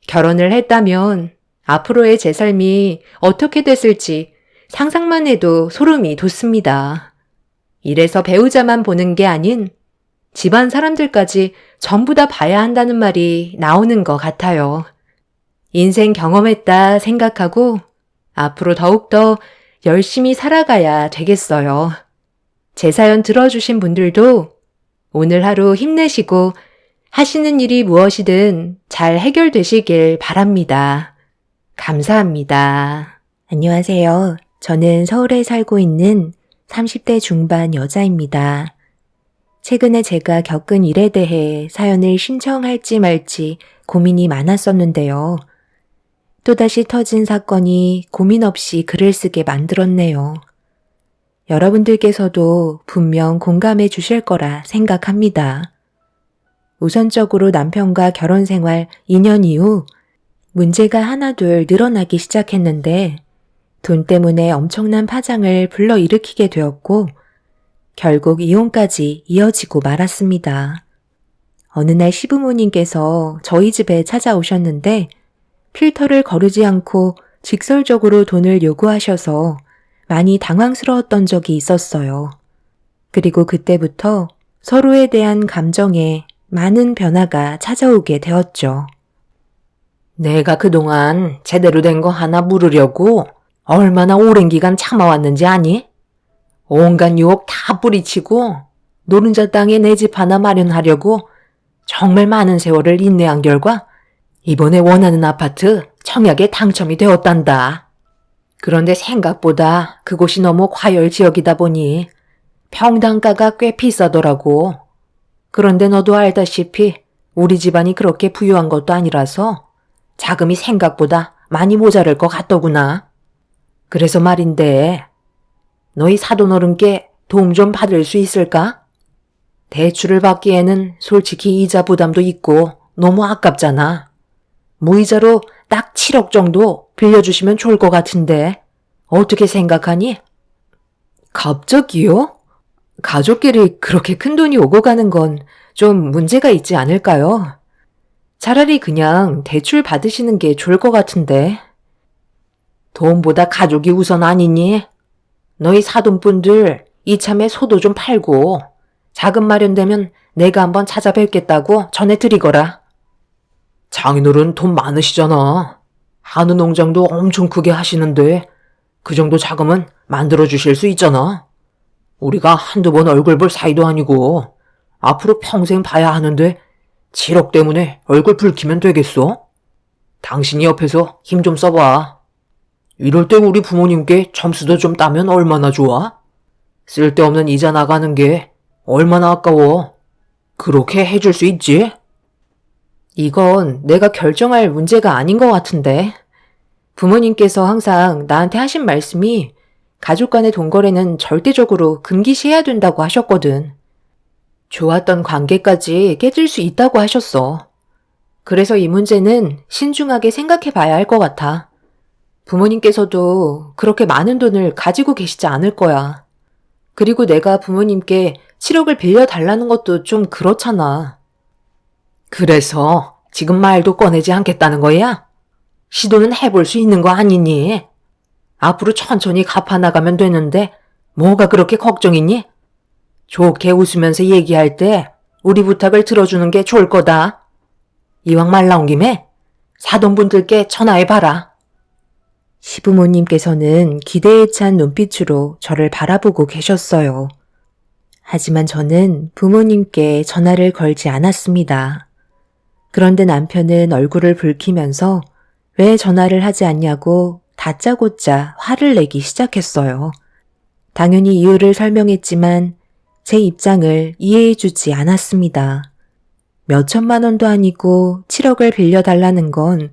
결혼을 했다면 앞으로의 제 삶이 어떻게 됐을지 상상만 해도 소름이 돋습니다. 이래서 배우자만 보는 게 아닌 집안 사람들까지 전부 다 봐야 한다는 말이 나오는 것 같아요. 인생 경험했다 생각하고 앞으로 더욱더 열심히 살아가야 되겠어요. 제 사연 들어주신 분들도 오늘 하루 힘내시고 하시는 일이 무엇이든 잘 해결되시길 바랍니다. 감사합니다. 안녕하세요. 저는 서울에 살고 있는 30대 중반 여자입니다. 최근에 제가 겪은 일에 대해 사연을 신청할지 말지 고민이 많았었는데요. 또다시 터진 사건이 고민 없이 글을 쓰게 만들었네요. 여러분들께서도 분명 공감해 주실 거라 생각합니다. 우선적으로 남편과 결혼 생활 2년 이후 문제가 하나둘 늘어나기 시작했는데 돈 때문에 엄청난 파장을 불러일으키게 되었고 결국 이혼까지 이어지고 말았습니다. 어느 날 시부모님께서 저희 집에 찾아오셨는데 필터를 거르지 않고 직설적으로 돈을 요구하셔서 많이 당황스러웠던 적이 있었어요. 그리고 그때부터 서로에 대한 감정에 많은 변화가 찾아오게 되었죠. 내가 그동안 제대로 된 거 하나 물으려고 얼마나 오랜 기간 참아왔는지 아니? 온갖 유혹 다 뿌리치고 노른자 땅에 내 집 하나 마련하려고 정말 많은 세월을 인내한 결과 이번에 원하는 아파트 청약에 당첨이 되었단다. 그런데 생각보다 그곳이 너무 과열 지역이다 보니 평당가가 꽤 비싸더라고. 그런데 너도 알다시피 우리 집안이 그렇게 부유한 것도 아니라서 자금이 생각보다 많이 모자랄 것 같더구나. 그래서 말인데 너희 사돈어른께 도움 좀 받을 수 있을까? 대출을 받기에는 솔직히 이자 부담도 있고 너무 아깝잖아. 무이자로 딱 7억 정도 빌려주시면 좋을 것 같은데 어떻게 생각하니? 갑자기요? 가족끼리 그렇게 큰 돈이 오고 가는 건 좀 문제가 있지 않을까요? 차라리 그냥 대출 받으시는 게 좋을 것 같은데. 돈보다 가족이 우선 아니니? 너희 사돈분들 이참에 소도 좀 팔고 자금 마련되면 내가 한번 찾아뵙겠다고 전해드리거라. 장인어른 돈 많으시잖아. 한우 농장도 엄청 크게 하시는데 그 정도 자금은 만들어주실 수 있잖아. 우리가 한두 번 얼굴 볼 사이도 아니고 앞으로 평생 봐야 하는데 7억 때문에 얼굴 붉히면 되겠어? 당신이 옆에서 힘 좀 써봐. 이럴 때 우리 부모님께 점수도 좀 따면 얼마나 좋아? 쓸데없는 이자 나가는 게 얼마나 아까워. 그렇게 해줄 수 있지? 이건 내가 결정할 문제가 아닌 것 같은데. 부모님께서 항상 나한테 하신 말씀이 가족 간의 돈거래는 절대적으로 금기시해야 된다고 하셨거든. 좋았던 관계까지 깨질 수 있다고 하셨어. 그래서 이 문제는 신중하게 생각해 봐야 할 것 같아. 부모님께서도 그렇게 많은 돈을 가지고 계시지 않을 거야. 그리고 내가 부모님께 7억을 빌려달라는 것도 좀 그렇잖아. 그래서 지금 말도 꺼내지 않겠다는 거야? 시도는 해볼 수 있는 거 아니니? 앞으로 천천히 갚아나가면 되는데 뭐가 그렇게 걱정이니? 좋게 웃으면서 얘기할 때 우리 부탁을 들어주는 게 좋을 거다. 이왕 말 나온 김에 사돈분들께 전화해봐라. 시부모님께서는 기대에 찬 눈빛으로 저를 바라보고 계셨어요. 하지만 저는 부모님께 전화를 걸지 않았습니다. 그런데 남편은 얼굴을 붉히면서 왜 전화를 하지 않냐고 다짜고짜 화를 내기 시작했어요. 당연히 이유를 설명했지만 제 입장을 이해해주지 않았습니다. 몇천만 원도 아니고 7억을 빌려달라는 건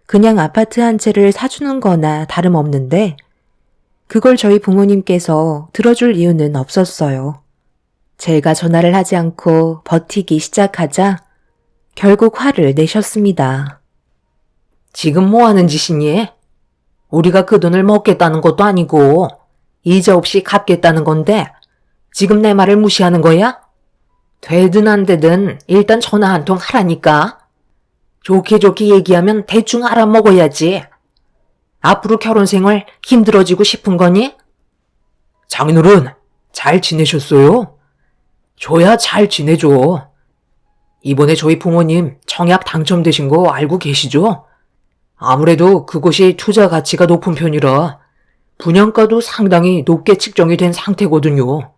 그냥 아파트 한 채를 사주는 거나 다름없는데 그걸 저희 부모님께서 들어줄 이유는 없었어요. 제가 전화를 하지 않고 버티기 시작하자 결국 화를 내셨습니다. 지금 뭐 하는 짓이니? 우리가 그 돈을 먹겠다는 것도 아니고 이자 없이 갚겠다는 건데 지금 내 말을 무시하는 거야? 되든 안 되든 일단 전화 한 통 하라니까. 좋게 좋게 얘기하면 대충 알아먹어야지. 앞으로 결혼 생활 힘들어지고 싶은 거니? 장인어른, 잘 지내셨어요? 줘야 잘 지내줘. 이번에 저희 부모님 청약 당첨되신 거 알고 계시죠? 아무래도 그곳이 투자 가치가 높은 편이라 분양가도 상당히 높게 측정이 된 상태거든요.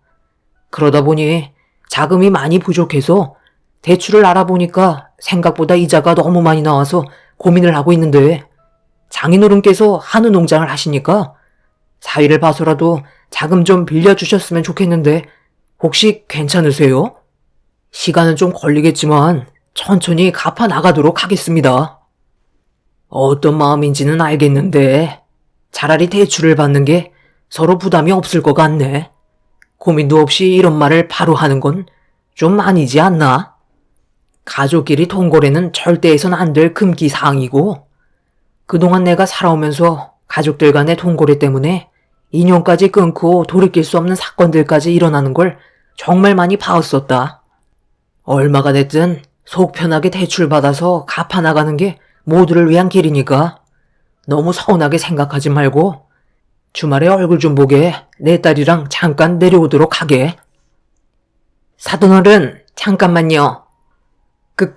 그러다 보니 자금이 많이 부족해서 대출을 알아보니까 생각보다 이자가 너무 많이 나와서 고민을 하고 있는데 장인어른께서 한우 농장을 하시니까 사위를 봐서라도 자금 좀 빌려주셨으면 좋겠는데 혹시 괜찮으세요? 시간은 좀 걸리겠지만 천천히 갚아 나가도록 하겠습니다. 어떤 마음인지는 알겠는데 차라리 대출을 받는 게 서로 부담이 없을 것 같네. 고민도 없이 이런 말을 바로 하는 건 좀 아니지 않나? 가족끼리 돈거래는 절대 해선 안 될 금기 사항이고 그동안 내가 살아오면서 가족들 간의 돈거래 때문에 인연까지 끊고 돌이킬 수 없는 사건들까지 일어나는 걸 정말 많이 봐왔었다. 얼마가 됐든 속 편하게 대출받아서 갚아나가는 게 모두를 위한 길이니까 너무 서운하게 생각하지 말고 주말에 얼굴 좀 보게 내 딸이랑 잠깐 내려오도록 하게. 사돈어른, 잠깐만요.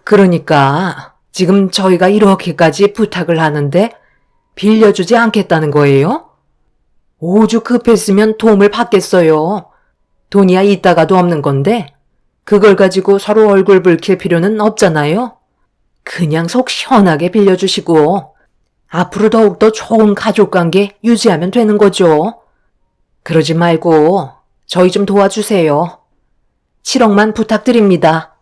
그러니까 지금 저희가 이렇게까지 부탁을 하는데 빌려주지 않겠다는 거예요? 오죽 급했으면 도움을 받겠어요. 돈이야 있다가도 없는 건데 그걸 가지고 서로 얼굴 붉힐 필요는 없잖아요. 그냥 속 시원하게 빌려주시고 앞으로 더욱더 좋은 가족관계 유지하면 되는 거죠. 그러지 말고 저희 좀 도와주세요. 7억만 부탁드립니다.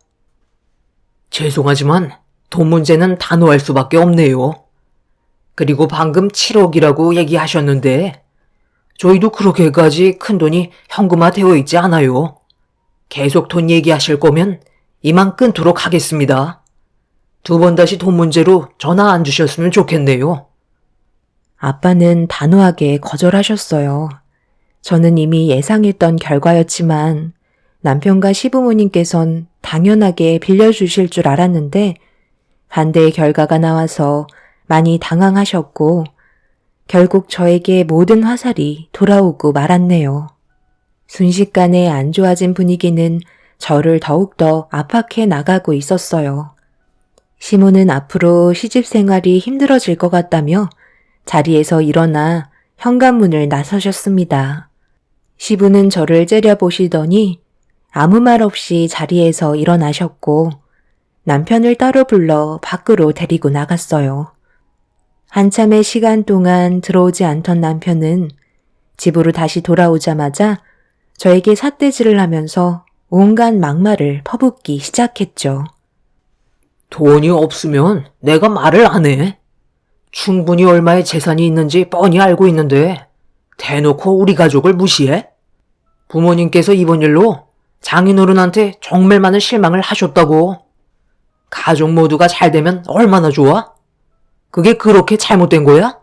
죄송하지만 돈 문제는 단호할 수밖에 없네요. 그리고 방금 7억이라고 얘기하셨는데 저희도 그렇게까지 큰돈이 현금화되어 있지 않아요. 계속 돈 얘기하실 거면 이만 끊도록 하겠습니다. 2번 다시 돈 문제로 전화 안 주셨으면 좋겠네요. 아빠는 단호하게 거절하셨어요. 저는 이미 예상했던 결과였지만 남편과 시부모님께선 당연하게 빌려주실 줄 알았는데 반대의 결과가 나와서 많이 당황하셨고 결국 저에게 모든 화살이 돌아오고 말았네요. 순식간에 안 좋아진 분위기는 저를 더욱더 압박해 나가고 있었어요. 시모는 앞으로 시집 생활이 힘들어질 것 같다며 자리에서 일어나 현관문을 나서셨습니다. 시부는 저를 째려보시더니 아무 말 없이 자리에서 일어나셨고 남편을 따로 불러 밖으로 데리고 나갔어요. 한참의 시간 동안 들어오지 않던 남편은 집으로 다시 돌아오자마자 저에게 삿대질을 하면서 온갖 막말을 퍼붓기 시작했죠. 돈이 없으면 내가 말을 안 해. 충분히 얼마의 재산이 있는지 뻔히 알고 있는데 대놓고 우리 가족을 무시해? 부모님께서 이번 일로 장인어른한테 정말 많은 실망을 하셨다고. 가족 모두가 잘 되면 얼마나 좋아? 그게 그렇게 잘못된 거야?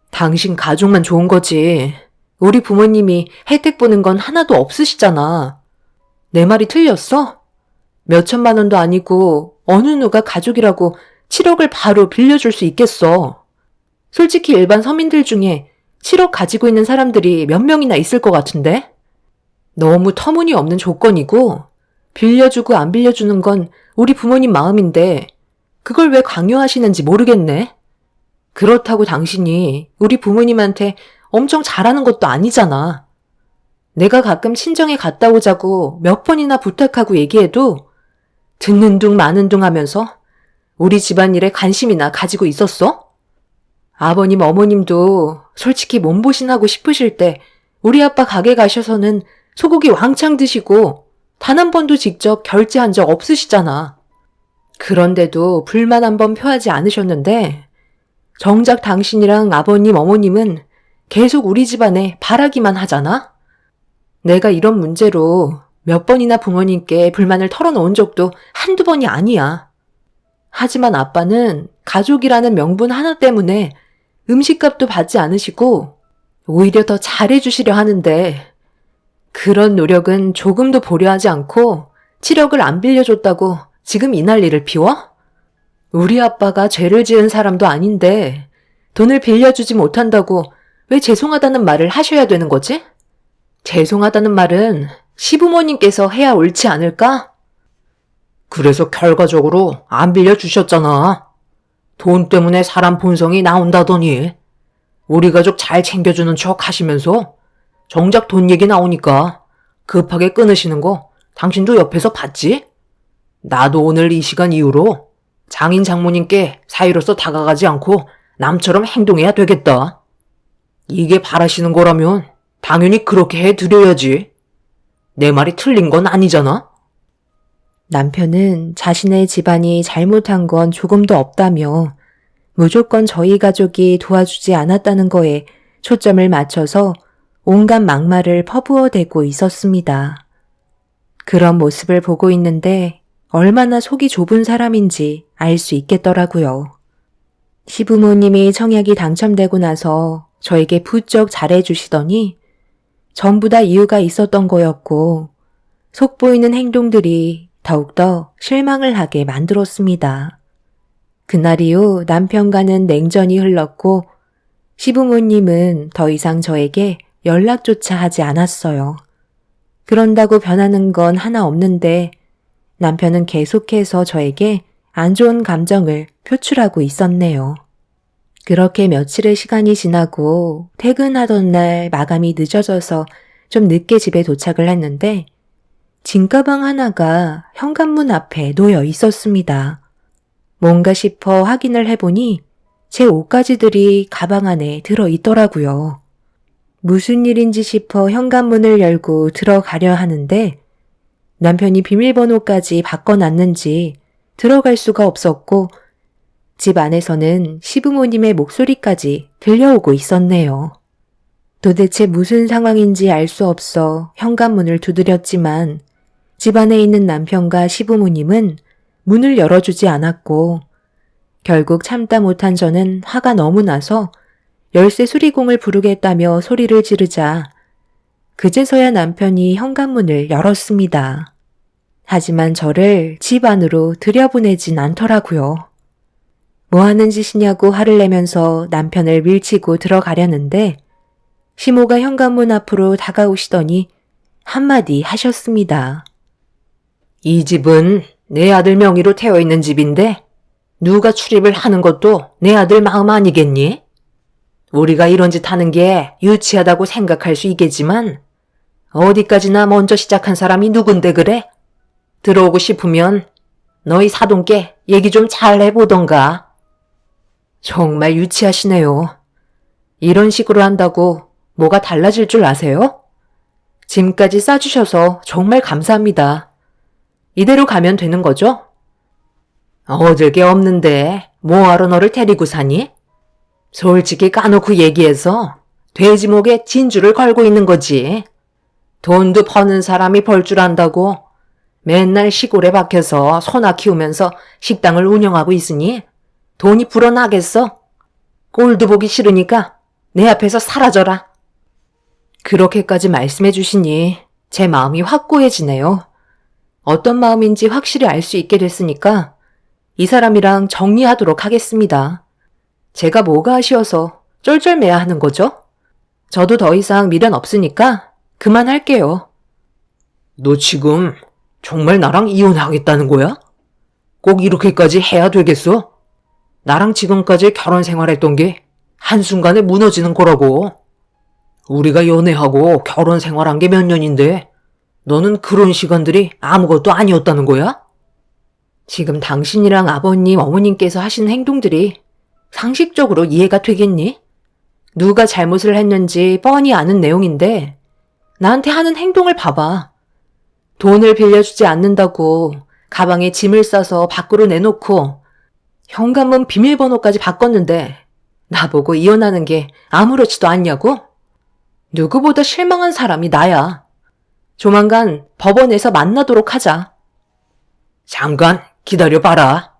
당신 가족만 좋은 거지. 우리 부모님이 혜택 보는 건 하나도 없으시잖아. 내 말이 틀렸어? 몇천만 원도 아니고 어느 누가 가족이라고 7억을 바로 빌려줄 수 있겠어. 솔직히 일반 서민들 중에 7억 가지고 있는 사람들이 몇 명이나 있을 것 같은데? 너무 터무니없는 조건이고 빌려주고 안 빌려주는 건 우리 부모님 마음인데 그걸 왜 강요하시는지 모르겠네. 그렇다고 당신이 우리 부모님한테 엄청 잘하는 것도 아니잖아. 내가 가끔 친정에 갔다 오자고 몇 번이나 부탁하고 얘기해도 듣는 둥 마는 둥 하면서 우리 집안일에 관심이나 가지고 있었어? 아버님 어머님도 솔직히 몸보신하고 싶으실 때 우리 아빠 가게 가셔서는 소고기 왕창 드시고 단 한 번도 직접 결제한 적 없으시잖아. 그런데도 불만 한 번 표하지 않으셨는데 정작 당신이랑 아버님 어머님은 계속 우리 집안에 바라기만 하잖아? 내가 이런 문제로 몇 번이나 부모님께 불만을 털어놓은 적도 한두 번이 아니야. 하지만 아빠는 가족이라는 명분 하나 때문에 음식값도 받지 않으시고 오히려 더 잘해주시려 하는데 그런 노력은 조금도 보려하지 않고 7억을 안 빌려줬다고 지금 이 난리를 피워? 우리 아빠가 죄를 지은 사람도 아닌데 돈을 빌려주지 못한다고 왜 죄송하다는 말을 하셔야 되는 거지? 죄송하다는 말은 시부모님께서 해야 옳지 않을까? 그래서 결과적으로 안 빌려주셨잖아. 돈 때문에 사람 본성이 나온다더니 우리 가족 잘 챙겨주는 척 하시면서 정작 돈 얘기 나오니까 급하게 끊으시는 거 당신도 옆에서 봤지? 나도 오늘 이 시간 이후로 장인 장모님께 사위로서 다가가지 않고 남처럼 행동해야 되겠다. 이게 바라시는 거라면 당연히 그렇게 해드려야지. 내 말이 틀린 건 아니잖아? 남편은 자신의 집안이 잘못한 건 조금도 없다며 무조건 저희 가족이 도와주지 않았다는 거에 초점을 맞춰서 온갖 막말을 퍼부어대고 있었습니다. 그런 모습을 보고 있는데 얼마나 속이 좁은 사람인지 알 수 있겠더라고요. 시부모님이 청약이 당첨되고 나서 저에게 부쩍 잘해주시더니 전부 다 이유가 있었던 거였고 속보이는 행동들이 더욱더 실망을 하게 만들었습니다. 그날 이후 남편과는 냉전이 흘렀고 시부모님은 더 이상 저에게 연락조차 하지 않았어요. 그런다고 변하는 건 하나 없는데 남편은 계속해서 저에게 안 좋은 감정을 표출하고 있었네요. 그렇게 며칠의 시간이 지나고 퇴근하던 날 마감이 늦어져서 좀 늦게 집에 도착을 했는데 짐가방 하나가 현관문 앞에 놓여 있었습니다. 뭔가 싶어 확인을 해보니 제 옷가지들이 가방 안에 들어있더라고요. 무슨 일인지 싶어 현관문을 열고 들어가려 하는데 남편이 비밀번호까지 바꿔놨는지 들어갈 수가 없었고 집 안에서는 시부모님의 목소리까지 들려오고 있었네요. 도대체 무슨 상황인지 알 수 없어 현관문을 두드렸지만 집 안에 있는 남편과 시부모님은 문을 열어주지 않았고 결국 참다 못한 저는 화가 너무 나서 열쇠 수리공을 부르겠다며 소리를 지르자 그제서야 남편이 현관문을 열었습니다. 하지만 저를 집 안으로 들여보내진 않더라고요. 뭐 하는 짓이냐고 화를 내면서 남편을 밀치고 들어가려는데 시모가 현관문 앞으로 다가오시더니 한마디 하셨습니다. 이 집은 내 아들 명의로 되어 있는 집인데 누가 출입을 하는 것도 내 아들 마음 아니겠니? 우리가 이런 짓 하는 게 유치하다고 생각할 수 있겠지만 어디까지나 먼저 시작한 사람이 누군데 그래? 들어오고 싶으면 너희 사돈께 얘기 좀 잘 해보던가. 정말 유치하시네요. 이런 식으로 한다고 뭐가 달라질 줄 아세요? 짐까지 싸주셔서 정말 감사합니다. 이대로 가면 되는 거죠? 얻을 게 없는데 뭐하러 너를 데리고 사니? 솔직히 까놓고 얘기해서 돼지 목에 진주를 걸고 있는 거지. 돈도 버는 사람이 벌 줄 안다고 맨날 시골에 박혀서 소나 키우면서 식당을 운영하고 있으니 돈이 불어나겠어? 꼴도 보기 싫으니까 내 앞에서 사라져라. 그렇게까지 말씀해 주시니 제 마음이 확고해지네요. 어떤 마음인지 확실히 알 수 있게 됐으니까 이 사람이랑 정리하도록 하겠습니다. 제가 뭐가 아쉬워서 쫄쫄매야 하는 거죠? 저도 더 이상 미련 없으니까 그만할게요. 너 지금 정말 나랑 이혼하겠다는 거야? 꼭 이렇게까지 해야 되겠어? 나랑 지금까지 결혼 생활했던 게 한순간에 무너지는 거라고. 우리가 연애하고 결혼 생활한 게 몇 년인데 너는 그런 시간들이 아무것도 아니었다는 거야? 지금 당신이랑 아버님, 어머님께서 하시는 행동들이 상식적으로 이해가 되겠니? 누가 잘못을 했는지 뻔히 아는 내용인데 나한테 하는 행동을 봐봐. 돈을 빌려주지 않는다고 가방에 짐을 싸서 밖으로 내놓고 현관문 비밀번호까지 바꿨는데 나보고 이혼하는 게 아무렇지도 않냐고? 누구보다 실망한 사람이 나야. 조만간 법원에서 만나도록 하자. 잠깐 기다려봐라.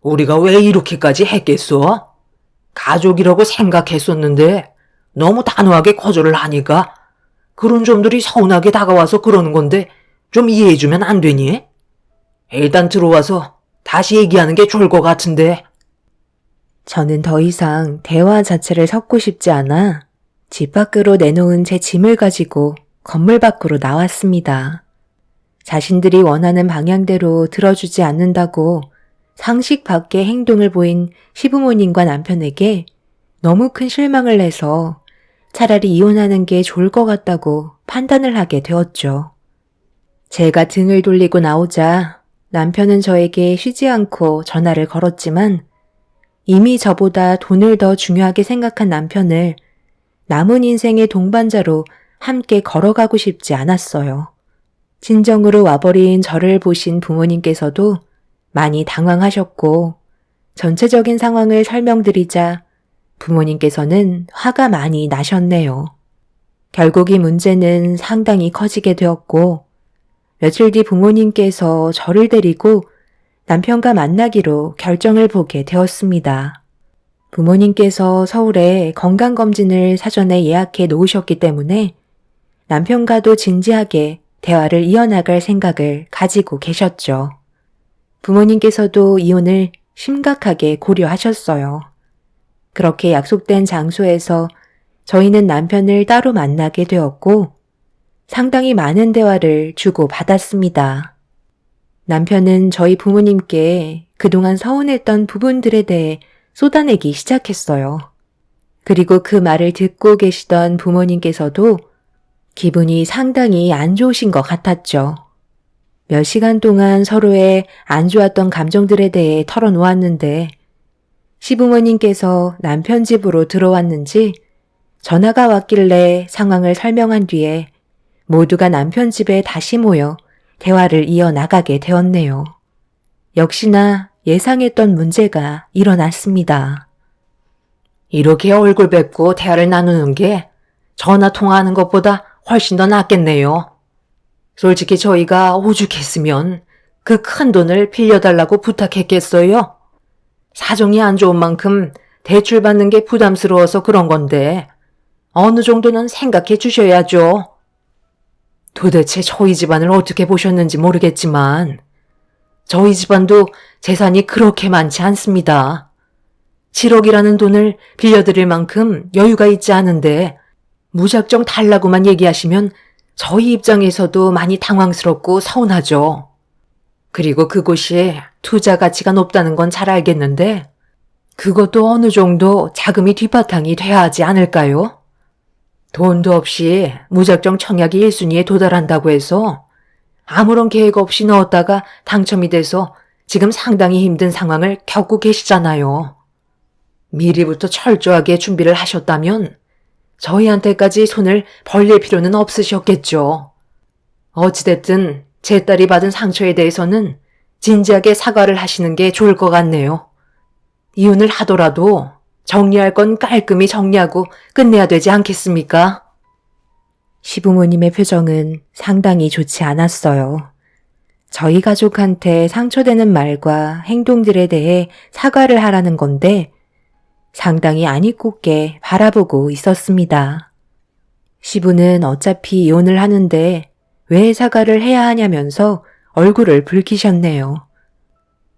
우리가 왜 이렇게까지 했겠어? 가족이라고 생각했었는데 너무 단호하게 거절을 하니까 그런 점들이 서운하게 다가와서 그러는 건데 좀 이해해주면 안 되니? 일단 들어와서 다시 얘기하는 게 좋을 것 같은데. 저는 더 이상 대화 자체를 섞고 싶지 않아 집 밖으로 내놓은 제 짐을 가지고 건물 밖으로 나왔습니다. 자신들이 원하는 방향대로 들어주지 않는다고 상식 밖의 행동을 보인 시부모님과 남편에게 너무 큰 실망을 내서 차라리 이혼하는 게 좋을 것 같다고 판단을 하게 되었죠. 제가 등을 돌리고 나오자 남편은 저에게 쉬지 않고 전화를 걸었지만 이미 저보다 돈을 더 중요하게 생각한 남편을 남은 인생의 동반자로 함께 걸어가고 싶지 않았어요. 친정으로 와버린 저를 보신 부모님께서도 많이 당황하셨고 전체적인 상황을 설명드리자 부모님께서는 화가 많이 나셨네요. 결국 이 문제는 상당히 커지게 되었고 며칠 뒤 부모님께서 저를 데리고 남편과 만나기로 결정을 보게 되었습니다. 부모님께서 서울에 건강검진을 사전에 예약해 놓으셨기 때문에 남편과도 진지하게 대화를 이어나갈 생각을 가지고 계셨죠. 부모님께서도 이혼을 심각하게 고려하셨어요. 그렇게 약속된 장소에서 저희는 남편을 따로 만나게 되었고 상당히 많은 대화를 주고받았습니다. 남편은 저희 부모님께 그동안 서운했던 부분들에 대해 쏟아내기 시작했어요. 그리고 그 말을 듣고 계시던 부모님께서도 기분이 상당히 안 좋으신 것 같았죠. 몇 시간 동안 서로의 안 좋았던 감정들에 대해 털어놓았는데 시부모님께서 남편 집으로 들어왔는지 전화가 왔길래 상황을 설명한 뒤에 모두가 남편 집에 다시 모여 대화를 이어나가게 되었네요. 역시나 예상했던 문제가 일어났습니다. 이렇게 얼굴 뵙고 대화를 나누는 게 전화 통화하는 것보다 훨씬 더 낫겠네요. 솔직히 저희가 오죽했으면 그 큰 돈을 빌려달라고 부탁했겠어요? 사정이 안 좋은 만큼 대출 받는 게 부담스러워서 그런 건데 어느 정도는 생각해 주셔야죠. 도대체 저희 집안을 어떻게 보셨는지 모르겠지만 저희 집안도 재산이 그렇게 많지 않습니다. 7억이라는 돈을 빌려드릴 만큼 여유가 있지 않은데 무작정 달라고만 얘기하시면 저희 입장에서도 많이 당황스럽고 서운하죠. 그리고 그곳이 투자 가치가 높다는 건 잘 알겠는데 그것도 어느 정도 자금이 뒷바탕이 돼야 하지 않을까요? 돈도 없이 무작정 청약이 1순위에 도달한다고 해서 아무런 계획 없이 넣었다가 당첨이 돼서 지금 상당히 힘든 상황을 겪고 계시잖아요. 미리부터 철저하게 준비를 하셨다면 저희한테까지 손을 벌릴 필요는 없으셨겠죠. 어찌됐든 제 딸이 받은 상처에 대해서는 진지하게 사과를 하시는 게 좋을 것 같네요. 이혼을 하더라도 정리할 건 깔끔히 정리하고 끝내야 되지 않겠습니까? 시부모님의 표정은 상당히 좋지 않았어요. 저희 가족한테 상처되는 말과 행동들에 대해 사과를 하라는 건데 상당히 안이 꽂게 바라보고 있었습니다. 시부는 어차피 이혼을 하는데 왜 사과를 해야 하냐면서 얼굴을 붉히셨네요.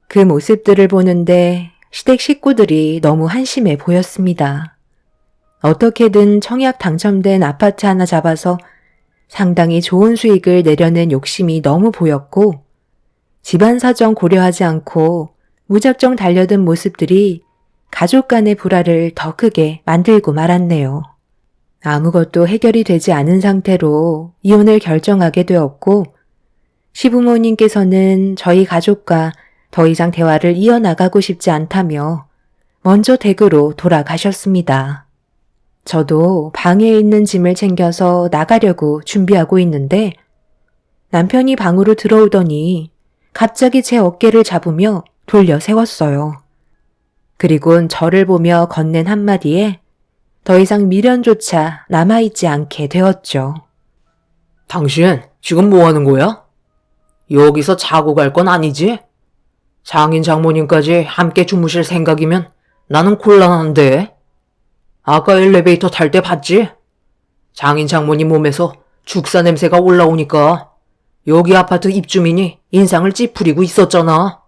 그 모습들을 보는데 시댁 식구들이 너무 한심해 보였습니다. 어떻게든 청약 당첨된 아파트 하나 잡아서 상당히 좋은 수익을 내려낸 욕심이 너무 보였고 집안 사정 고려하지 않고 무작정 달려든 모습들이 가족 간의 불화를 더 크게 만들고 말았네요. 아무것도 해결이 되지 않은 상태로 이혼을 결정하게 되었고 시부모님께서는 저희 가족과 더 이상 대화를 이어나가고 싶지 않다며 먼저 댁으로 돌아가셨습니다. 저도 방에 있는 짐을 챙겨서 나가려고 준비하고 있는데 남편이 방으로 들어오더니 갑자기 제 어깨를 잡으며 돌려 세웠어요. 그리곤 저를 보며 건넨 한마디에 더 이상 미련조차 남아있지 않게 되었죠. 당신 지금 뭐 하는 거야? 여기서 자고 갈 건 아니지? 장인 장모님까지 함께 주무실 생각이면 나는 곤란한데. 아까 엘리베이터 탈 때 봤지? 장인 장모님 몸에서 죽사 냄새가 올라오니까 여기 아파트 입주민이 인상을 찌푸리고 있었잖아.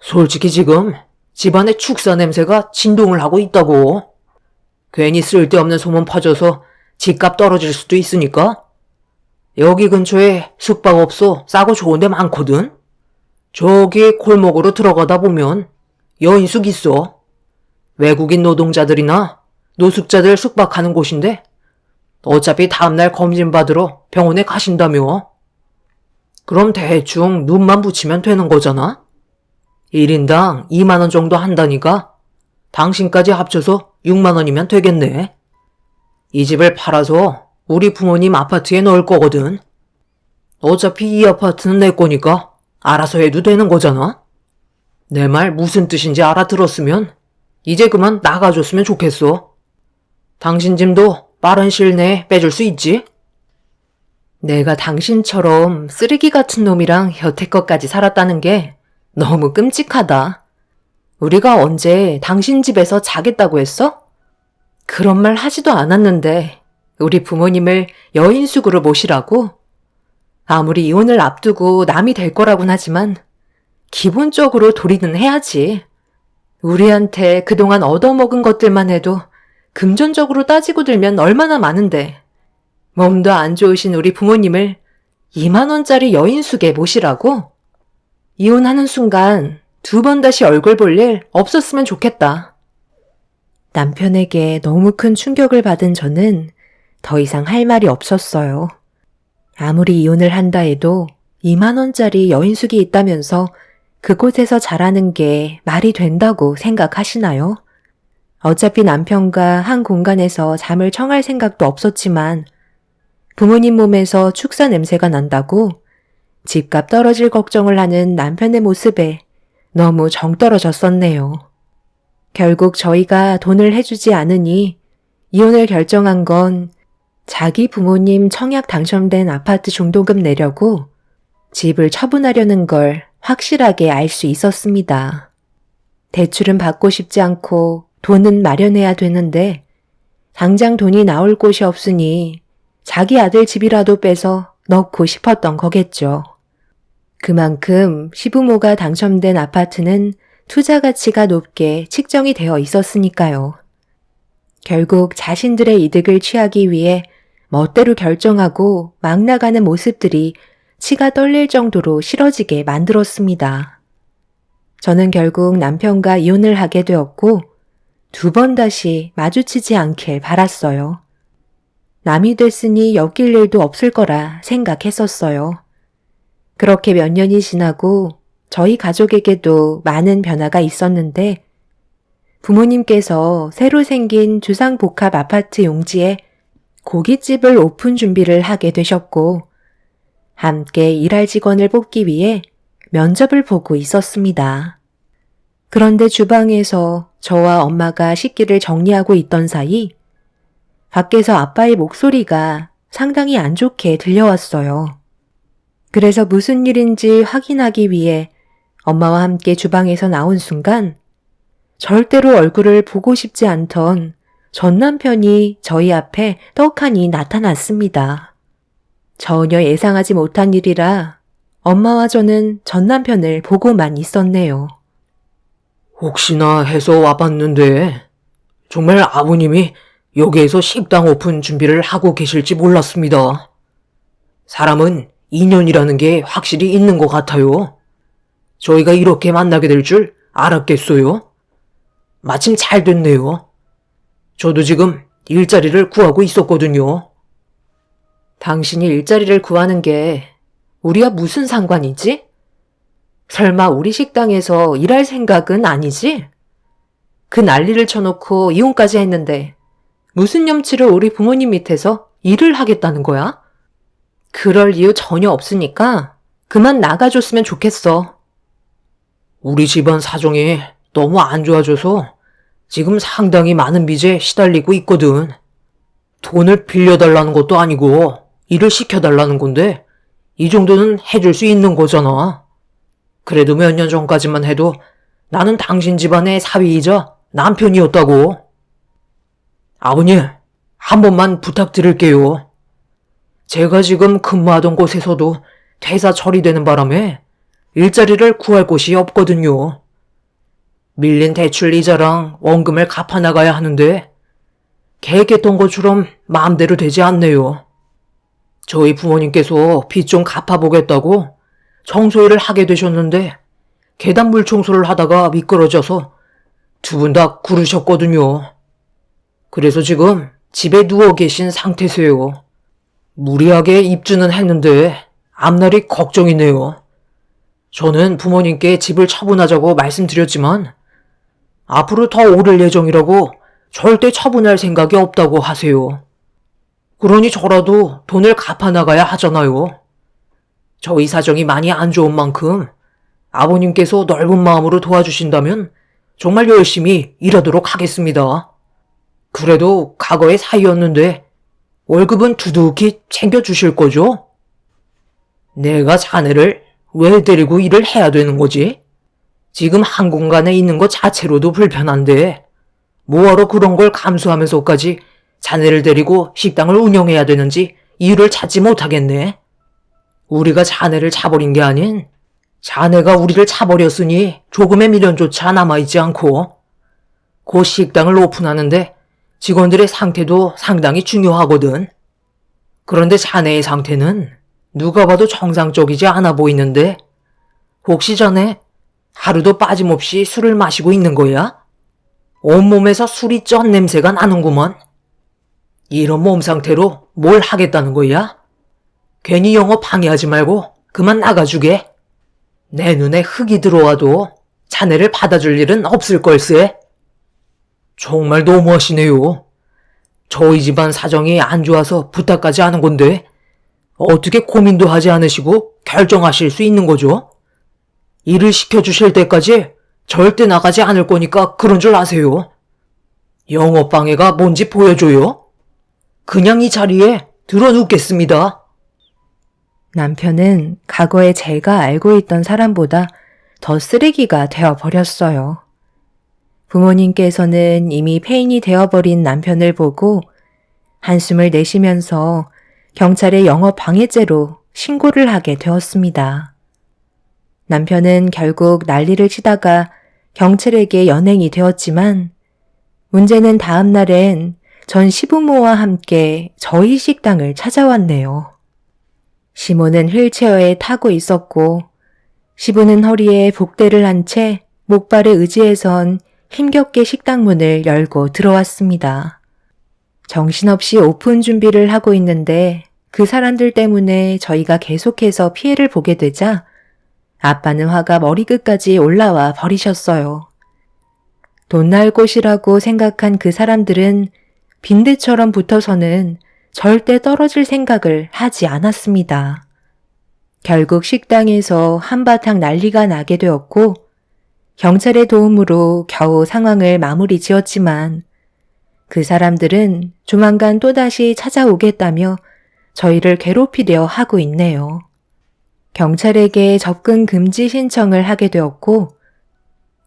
솔직히 지금 집안에 축사 냄새가 진동을 하고 있다고. 괜히 쓸데없는 소문 퍼져서 집값 떨어질 수도 있으니까. 여기 근처에 숙박업소 싸고 좋은 데 많거든. 저기 골목으로 들어가다 보면 여인숙 있어. 외국인 노동자들이나 노숙자들 숙박하는 곳인데 어차피 다음날 검진 받으러 병원에 가신다며. 그럼 대충 눈만 붙이면 되는 거잖아. 1인당 2만 원 정도 한다니까 당신까지 합쳐서 6만 원이면 되겠네. 이 집을 팔아서 우리 부모님 아파트에 넣을 거거든. 어차피 이 아파트는 내 거니까 알아서 해도 되는 거잖아. 내 말 무슨 뜻인지 알아들었으면 이제 그만 나가줬으면 좋겠어. 당신 짐도 빠른 시일 내에 빼줄 수 있지? 내가 당신처럼 쓰레기 같은 놈이랑 여태껏까지 살았다는 게 너무 끔찍하다. 우리가 언제 당신 집에서 자겠다고 했어? 그런 말 하지도 않았는데 우리 부모님을 여인숙으로 모시라고? 아무리 이혼을 앞두고 남이 될 거라곤 하지만 기본적으로 도리는 해야지. 우리한테 그동안 얻어먹은 것들만 해도 금전적으로 따지고 들면 얼마나 많은데 몸도 안 좋으신 우리 부모님을 2만 원짜리 여인숙에 모시라고? 이혼하는 순간 2번 다시 얼굴 볼 일 없었으면 좋겠다. 남편에게 너무 큰 충격을 받은 저는 더 이상 할 말이 없었어요. 아무리 이혼을 한다 해도 2만 원짜리 여인숙이 있다면서 그곳에서 자라는 게 말이 된다고 생각하시나요? 어차피 남편과 한 공간에서 잠을 청할 생각도 없었지만 부모님 몸에서 축사 냄새가 난다고 집값 떨어질 걱정을 하는 남편의 모습에 너무 정 떨어졌었네요. 결국 저희가 돈을 해주지 않으니 이혼을 결정한 건 자기 부모님 청약 당첨된 아파트 중도금 내려고 집을 처분하려는 걸 확실하게 알 수 있었습니다. 대출은 받고 싶지 않고 돈은 마련해야 되는데 당장 돈이 나올 곳이 없으니 자기 아들 집이라도 빼서 넣고 싶었던 거겠죠. 그만큼 시부모가 당첨된 아파트는 투자 가치가 높게 측정이 되어 있었으니까요. 결국 자신들의 이득을 취하기 위해 멋대로 결정하고 막 나가는 모습들이 치가 떨릴 정도로 싫어지게 만들었습니다. 저는 결국 남편과 이혼을 하게 되었고 2번 다시 마주치지 않길 바랐어요. 남이 됐으니 엮일 일도 없을 거라 생각했었어요. 그렇게 몇 년이 지나고 저희 가족에게도 많은 변화가 있었는데 부모님께서 새로 생긴 주상복합 아파트 용지에 고깃집을 오픈 준비를 하게 되셨고 함께 일할 직원을 뽑기 위해 면접을 보고 있었습니다. 그런데 주방에서 저와 엄마가 식기를 정리하고 있던 사이 밖에서 아빠의 목소리가 상당히 안 좋게 들려왔어요. 그래서 무슨 일인지 확인하기 위해 엄마와 함께 주방에서 나온 순간 절대로 얼굴을 보고 싶지 않던 전 남편이 저희 앞에 떡하니 나타났습니다. 전혀 예상하지 못한 일이라 엄마와 저는 전 남편을 보고만 있었네요. 혹시나 해서 와봤는데 정말 아버님이 여기에서 식당 오픈 준비를 하고 계실지 몰랐습니다. 사람은 인연이라는 게 확실히 있는 것 같아요. 저희가 이렇게 만나게 될 줄 알았겠어요? 마침 잘 됐네요. 저도 지금 일자리를 구하고 있었거든요. 당신이 일자리를 구하는 게 우리와 무슨 상관이지? 설마 우리 식당에서 일할 생각은 아니지? 그 난리를 쳐놓고 이혼까지 했는데 무슨 염치로 우리 부모님 밑에서 일을 하겠다는 거야? 그럴 이유 전혀 없으니까 그만 나가줬으면 좋겠어. 우리 집안 사정이 너무 안 좋아져서 지금 상당히 많은 빚에 시달리고 있거든. 돈을 빌려달라는 것도 아니고 일을 시켜달라는 건데 이 정도는 해줄 수 있는 거잖아. 그래도 몇 년 전까지만 해도 나는 당신 집안의 사위이자 남편이었다고. 아버님, 한 번만 부탁드릴게요. 제가 지금 근무하던 곳에서도 퇴사 처리되는 바람에 일자리를 구할 곳이 없거든요. 밀린 대출 이자랑 원금을 갚아나가야 하는데 계획했던 것처럼 마음대로 되지 않네요. 저희 부모님께서 빚 좀 갚아보겠다고 청소일을 하게 되셨는데 계단 물 청소를 하다가 미끄러져서 2분 다 구르셨거든요. 그래서 지금 집에 누워 계신 상태세요. 무리하게 입주는 했는데 앞날이 걱정이네요. 저는 부모님께 집을 처분하자고 말씀드렸지만 앞으로 더 오를 예정이라고 절대 처분할 생각이 없다고 하세요. 그러니 저라도 돈을 갚아나가야 하잖아요. 저희 사정이 많이 안 좋은 만큼 아버님께서 넓은 마음으로 도와주신다면 정말 열심히 일하도록 하겠습니다. 그래도 과거의 사이였는데 월급은 두둑히 챙겨주실 거죠? 내가 자네를 왜 데리고 일을 해야 되는 거지? 지금 한 공간에 있는 것 자체로도 불편한데 뭐하러 그런 걸 감수하면서까지 자네를 데리고 식당을 운영해야 되는지 이유를 찾지 못하겠네. 우리가 자네를 차버린 게 아닌 자네가 우리를 차버렸으니 조금의 미련조차 남아있지 않고 곧 식당을 오픈하는데 직원들의 상태도 상당히 중요하거든. 그런데 자네의 상태는 누가 봐도 정상적이지 않아 보이는데 혹시 자네 하루도 빠짐없이 술을 마시고 있는 거야? 온몸에서 술이 쩐 냄새가 나는구먼. 이런 몸 상태로 뭘 하겠다는 거야? 괜히 영업 방해하지 말고 그만 나가주게. 내 눈에 흙이 들어와도 자네를 받아줄 일은 없을 걸세. 정말 너무하시네요. 저희 집안 사정이 안 좋아서 부탁까지 하는 건데 어떻게 고민도 하지 않으시고 결정하실 수 있는 거죠? 일을 시켜주실 때까지 절대 나가지 않을 거니까 그런 줄 아세요. 영업방해가 뭔지 보여줘요? 그냥 이 자리에 드러눕겠습니다. 남편은 과거에 제가 알고 있던 사람보다 더 쓰레기가 되어버렸어요. 부모님께서는 이미 폐인이 되어버린 남편을 보고 한숨을 내쉬면서 경찰에 영업방해죄로 신고를 하게 되었습니다. 남편은 결국 난리를 치다가 경찰에게 연행이 되었지만 문제는 다음 날엔 전 시부모와 함께 저희 식당을 찾아왔네요. 시모는 휠체어에 타고 있었고 시부는 허리에 복대를 한 채 목발에 의지해선 힘겹게 식당 문을 열고 들어왔습니다. 정신없이 오픈 준비를 하고 있는데 그 사람들 때문에 저희가 계속해서 피해를 보게 되자 아빠는 화가 머리끝까지 올라와 버리셨어요. 돈 날 곳이라고 생각한 그 사람들은 빈대처럼 붙어서는 절대 떨어질 생각을 하지 않았습니다. 결국 식당에서 한바탕 난리가 나게 되었고 경찰의 도움으로 겨우 상황을 마무리 지었지만 그 사람들은 조만간 또다시 찾아오겠다며 저희를 괴롭히려 하고 있네요. 경찰에게 접근 금지 신청을 하게 되었고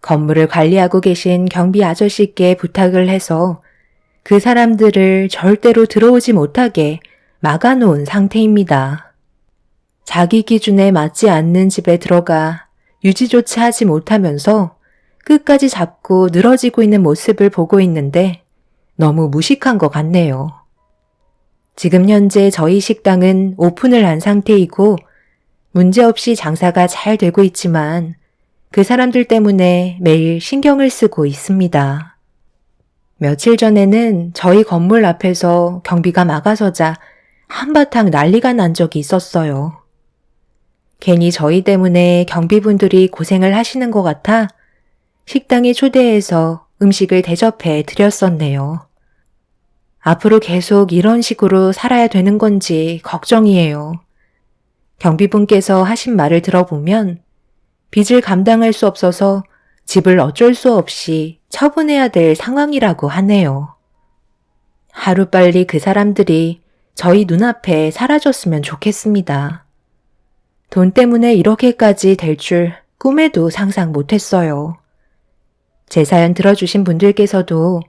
건물을 관리하고 계신 경비 아저씨께 부탁을 해서 그 사람들을 절대로 들어오지 못하게 막아놓은 상태입니다. 자기 기준에 맞지 않는 집에 들어가 유지조차 하지 못하면서 끝까지 잡고 늘어지고 있는 모습을 보고 있는데 너무 무식한 것 같네요. 지금 현재 저희 식당은 오픈을 한 상태이고 문제없이 장사가 잘 되고 있지만 그 사람들 때문에 매일 신경을 쓰고 있습니다. 며칠 전에는 저희 건물 앞에서 경비가 막아서자 한바탕 난리가 난 적이 있었어요. 괜히 저희 때문에 경비분들이 고생을 하시는 것 같아 식당에 초대해서 음식을 대접해 드렸었네요. 앞으로 계속 이런 식으로 살아야 되는 건지 걱정이에요. 경비분께서 하신 말을 들어보면 빚을 감당할 수 없어서 집을 어쩔 수 없이 처분해야 될 상황이라고 하네요. 하루빨리 그 사람들이 저희 눈앞에 사라졌으면 좋겠습니다. 돈 때문에 이렇게까지 될 줄 꿈에도 상상 못했어요. 제 사연 들어주신 분들께서도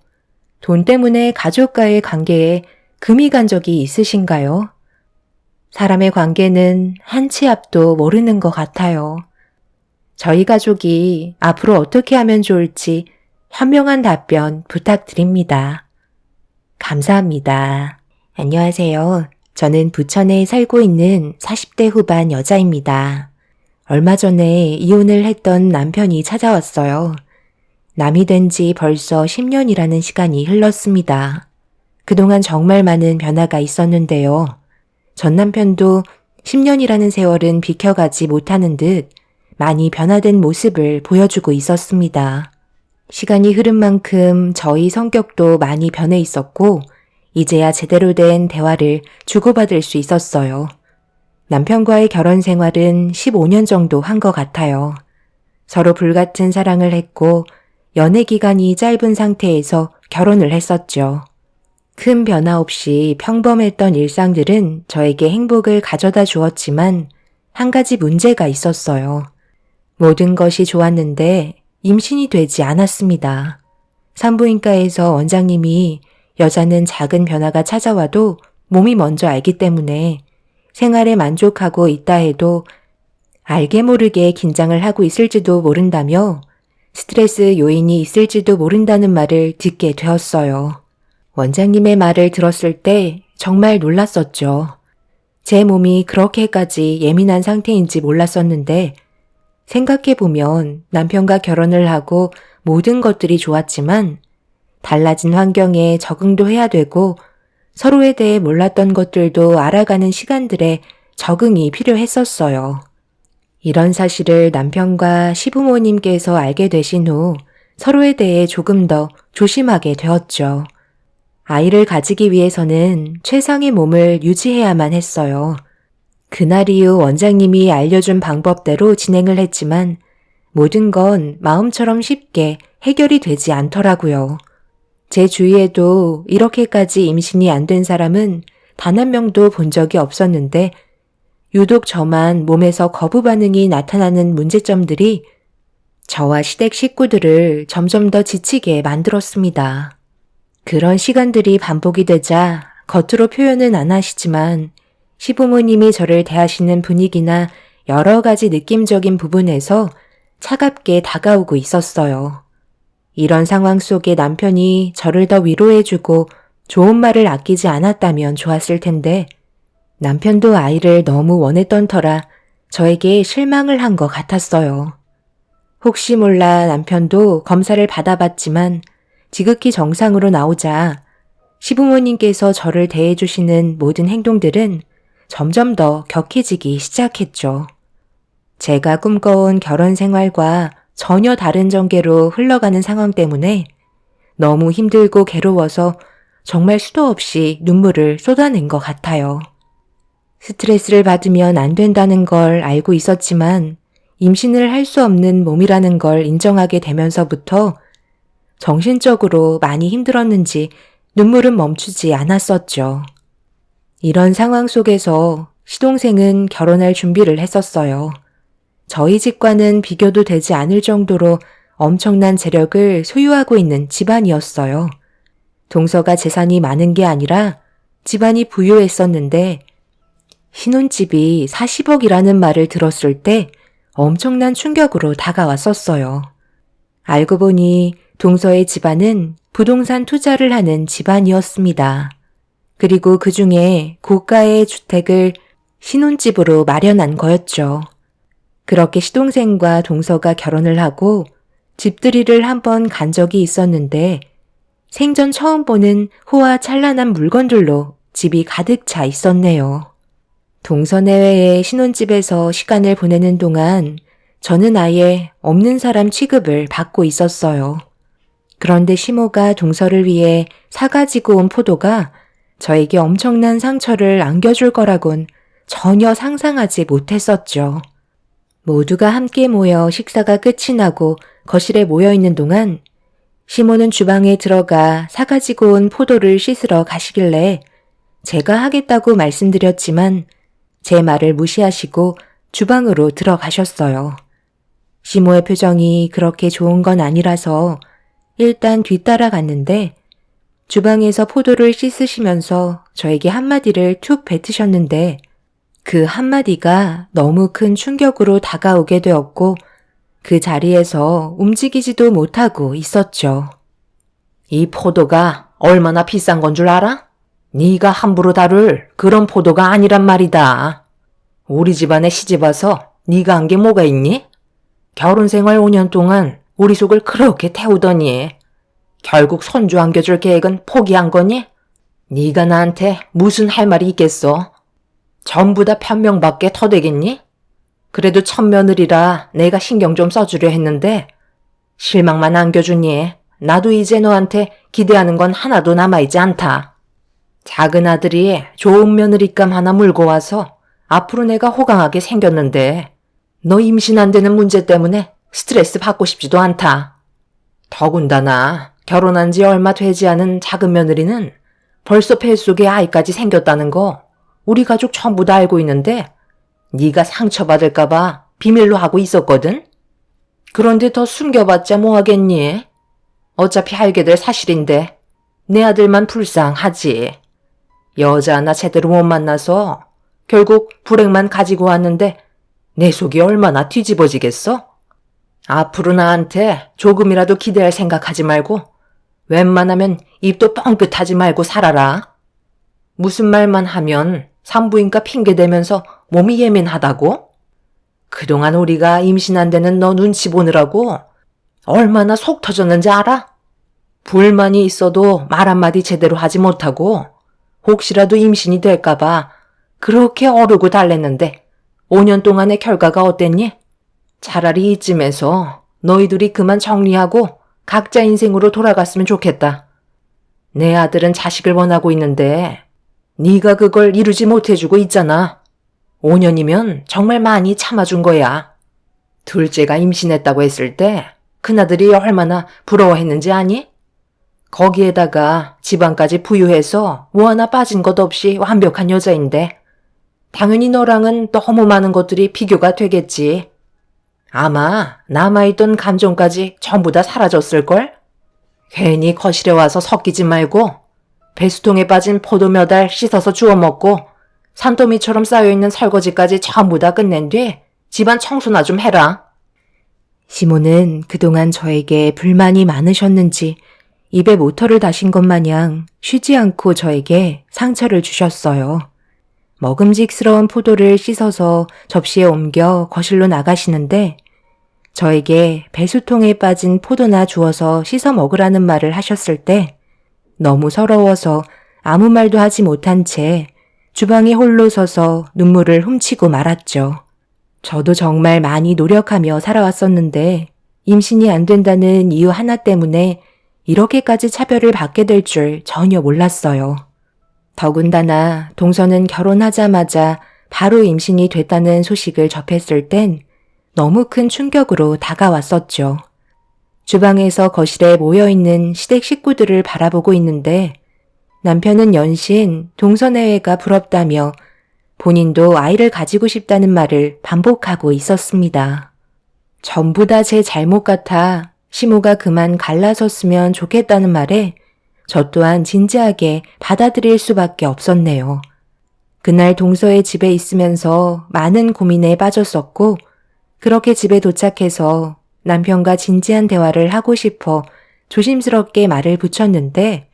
돈 때문에 가족과의 관계에 금이 간 적이 있으신가요? 사람의 관계는 한 치 앞도 모르는 것 같아요. 저희 가족이 앞으로 어떻게 하면 좋을지 현명한 답변 부탁드립니다. 감사합니다. 안녕하세요. 저는 부천에 살고 있는 40대 후반 여자입니다. 얼마 전에 이혼을 했던 남편이 찾아왔어요. 남이 된 지 벌써 10년이라는 시간이 흘렀습니다. 그동안 정말 많은 변화가 있었는데요. 전 남편도 10년이라는 세월은 비켜가지 못하는 듯 많이 변화된 모습을 보여주고 있었습니다. 시간이 흐른 만큼 저희 성격도 많이 변해 있었고 이제야 제대로 된 대화를 주고받을 수 있었어요. 남편과의 결혼 생활은 15년 정도 한 것 같아요. 서로 불같은 사랑을 했고 연애 기간이 짧은 상태에서 결혼을 했었죠. 큰 변화 없이 평범했던 일상들은 저에게 행복을 가져다 주었지만 한 가지 문제가 있었어요. 모든 것이 좋았는데 임신이 되지 않았습니다. 산부인과에서 원장님이 여자는 작은 변화가 찾아와도 몸이 먼저 알기 때문에 생활에 만족하고 있다 해도 알게 모르게 긴장을 하고 있을지도 모른다며 스트레스 요인이 있을지도 모른다는 말을 듣게 되었어요. 원장님의 말을 들었을 때 정말 놀랐었죠. 제 몸이 그렇게까지 예민한 상태인지 몰랐었는데 생각해보면 남편과 결혼을 하고 모든 것들이 좋았지만 달라진 환경에 적응도 해야 되고 서로에 대해 몰랐던 것들도 알아가는 시간들에 적응이 필요했었어요. 이런 사실을 남편과 시부모님께서 알게 되신 후 서로에 대해 조금 더 조심하게 되었죠. 아이를 가지기 위해서는 최상의 몸을 유지해야만 했어요. 그날 이후 원장님이 알려준 방법대로 진행을 했지만 모든 건 마음처럼 쉽게 해결이 되지 않더라고요. 제 주위에도 이렇게까지 임신이 안 된 사람은 단 한 명도 본 적이 없었는데 유독 저만 몸에서 거부 반응이 나타나는 문제점들이 저와 시댁 식구들을 점점 더 지치게 만들었습니다. 그런 시간들이 반복이 되자 겉으로 표현은 안 하시지만 시부모님이 저를 대하시는 분위기나 여러 가지 느낌적인 부분에서 차갑게 다가오고 있었어요. 이런 상황 속에 남편이 저를 더 위로해주고 좋은 말을 아끼지 않았다면 좋았을 텐데 남편도 아이를 너무 원했던 터라 저에게 실망을 한 것 같았어요. 혹시 몰라 남편도 검사를 받아봤지만 지극히 정상으로 나오자 시부모님께서 저를 대해주시는 모든 행동들은 점점 더 격해지기 시작했죠. 제가 꿈꿔온 결혼 생활과 전혀 다른 전개로 흘러가는 상황 때문에 너무 힘들고 괴로워서 정말 수도 없이 눈물을 쏟아낸 것 같아요. 스트레스를 받으면 안 된다는 걸 알고 있었지만 임신을 할 수 없는 몸이라는 걸 인정하게 되면서부터 정신적으로 많이 힘들었는지 눈물은 멈추지 않았었죠. 이런 상황 속에서 시동생은 결혼할 준비를 했었어요. 저희 집과는 비교도 되지 않을 정도로 엄청난 재력을 소유하고 있는 집안이었어요. 동서가 재산이 많은 게 아니라 집안이 부유했었는데 신혼집이 40억이라는 말을 들었을 때 엄청난 충격으로 다가왔었어요. 알고 보니 동서의 집안은 부동산 투자를 하는 집안이었습니다. 그리고 그 중에 고가의 주택을 신혼집으로 마련한 거였죠. 그렇게 시동생과 동서가 결혼을 하고 집들이를 한번 간 적이 있었는데 생전 처음 보는 호화찬란한 물건들로 집이 가득 차 있었네요. 동서 내외의 신혼집에서 시간을 보내는 동안 저는 아예 없는 사람 취급을 받고 있었어요. 그런데 시모가 동서를 위해 사가지고 온 포도가 저에게 엄청난 상처를 안겨줄 거라곤 전혀 상상하지 못했었죠. 모두가 함께 모여 식사가 끝이 나고 거실에 모여있는 동안 시모는 주방에 들어가 사가지고 온 포도를 씻으러 가시길래 제가 하겠다고 말씀드렸지만 제 말을 무시하시고 주방으로 들어가셨어요. 시모의 표정이 그렇게 좋은 건 아니라서 일단 뒤따라 갔는데 주방에서 포도를 씻으시면서 저에게 한마디를 툭 뱉으셨는데 그 한마디가 너무 큰 충격으로 다가오게 되었고 그 자리에서 움직이지도 못하고 있었죠. 이 포도가 얼마나 비싼 건 줄 알아? 네가 함부로 다룰 그런 포도가 아니란 말이다. 우리 집안에 시집 와서 네가 한 게 뭐가 있니? 결혼 생활 5년 동안 우리 속을 그렇게 태우더니 결국 손주 안겨줄 계획은 포기한 거니? 네가 나한테 무슨 할 말이 있겠어? 전부 다 편명밖에 더 되겠니? 그래도 첫 며느리라 내가 신경 좀 써주려 했는데 실망만 안겨주니 나도 이제 너한테 기대하는 건 하나도 남아있지 않다. 작은 아들이 좋은 며느리감 하나 물고 와서 앞으로 내가 호강하게 생겼는데 너 임신 안 되는 문제 때문에 스트레스 받고 싶지도 않다. 더군다나 결혼한 지 얼마 되지 않은 작은 며느리는 벌써 뱃속에 아이까지 생겼다는 거 우리 가족 전부 다 알고 있는데 네가 상처받을까 봐 비밀로 하고 있었거든? 그런데 더 숨겨봤자 뭐하겠니? 어차피 알게 될 사실인데 내 아들만 불쌍하지. 여자 하나 제대로 못 만나서 결국 불행만 가지고 왔는데 내 속이 얼마나 뒤집어지겠어? 앞으로 나한테 조금이라도 기대할 생각하지 말고 웬만하면 입도 뻥끗하지 말고 살아라. 무슨 말만 하면 산부인과 핑계대면서 몸이 예민하다고? 그동안 우리가 임신 안 되는 너 눈치 보느라고 얼마나 속 터졌는지 알아? 불만이 있어도 말 한마디 제대로 하지 못하고 혹시라도 임신이 될까봐 그렇게 어르고 달랬는데 5년 동안의 결과가 어땠니? 차라리 이쯤에서 너희들이 그만 정리하고 각자 인생으로 돌아갔으면 좋겠다. 내 아들은 자식을 원하고 있는데 네가 그걸 이루지 못해주고 있잖아. 5년이면 정말 많이 참아준 거야. 둘째가 임신했다고 했을 때 큰아들이 얼마나 부러워했는지 아니? 거기에다가 집안까지 부유해서 뭐 하나 빠진 것 없이 완벽한 여자인데 당연히 너랑은 너무 많은 것들이 비교가 되겠지. 아마 남아있던 감정까지 전부 다 사라졌을걸? 괜히 거실에 와서 섞이지 말고 배수통에 빠진 포도 몇 알 씻어서 주워 먹고 산더미처럼 쌓여있는 설거지까지 전부 다 끝낸 뒤 집안 청소나 좀 해라. 시모는 그동안 저에게 불만이 많으셨는지 입에 모터를 다신 것 마냥 쉬지 않고 저에게 상처를 주셨어요. 먹음직스러운 포도를 씻어서 접시에 옮겨 거실로 나가시는데 저에게 배수통에 빠진 포도나 주워서 씻어 먹으라는 말을 하셨을 때 너무 서러워서 아무 말도 하지 못한 채 주방에 홀로 서서 눈물을 훔치고 말았죠. 저도 정말 많이 노력하며 살아왔었는데 임신이 안 된다는 이유 하나 때문에 이렇게까지 차별을 받게 될 줄 전혀 몰랐어요. 더군다나 동서는 결혼하자마자 바로 임신이 됐다는 소식을 접했을 땐 너무 큰 충격으로 다가왔었죠. 주방에서 거실에 모여있는 시댁 식구들을 바라보고 있는데 남편은 연신 동서내외가 부럽다며 본인도 아이를 가지고 싶다는 말을 반복하고 있었습니다. 전부 다 제 잘못 같아 시모가 그만 갈라섰으면 좋겠다는 말에 저 또한 진지하게 받아들일 수밖에 없었네요. 그날 동서의 집에 있으면서 많은 고민에 빠졌었고 그렇게 집에 도착해서 남편과 진지한 대화를 하고 싶어 조심스럽게 말을 붙였는데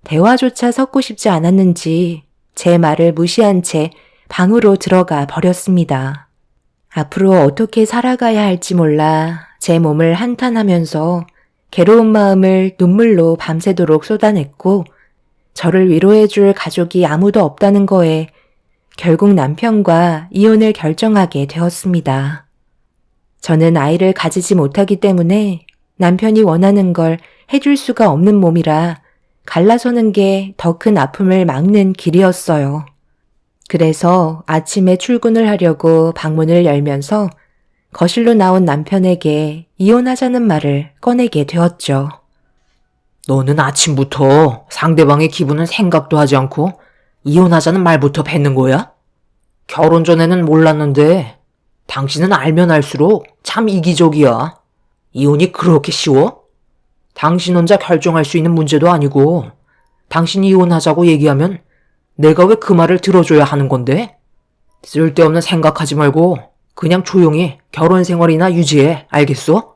대화조차 섞고 싶지 않았는지 제 말을 무시한 채 방으로 들어가 버렸습니다. 앞으로 어떻게 살아가야 할지 몰라 제 몸을 한탄하면서 괴로운 마음을 눈물로 밤새도록 쏟아냈고 저를 위로해줄 가족이 아무도 없다는 거에 결국 남편과 이혼을 결정하게 되었습니다. 저는 아이를 가지지 못하기 때문에 남편이 원하는 걸 해줄 수가 없는 몸이라 갈라서는 게 더 큰 아픔을 막는 길이었어요. 그래서 아침에 출근을 하려고 방문을 열면서 거실로 나온 남편에게 이혼하자는 말을 꺼내게 되었죠. 너는 아침부터 상대방의 기분은 생각도 하지 않고 이혼하자는 말부터 뱉는 거야? 결혼 전에는 몰랐는데 당신은 알면 알수록 참 이기적이야. 이혼이 그렇게 쉬워? 당신 혼자 결정할 수 있는 문제도 아니고 당신이 이혼하자고 얘기하면 내가 왜 그 말을 들어줘야 하는 건데? 쓸데없는 생각하지 말고 그냥 조용히 결혼 생활이나 유지해. 알겠어?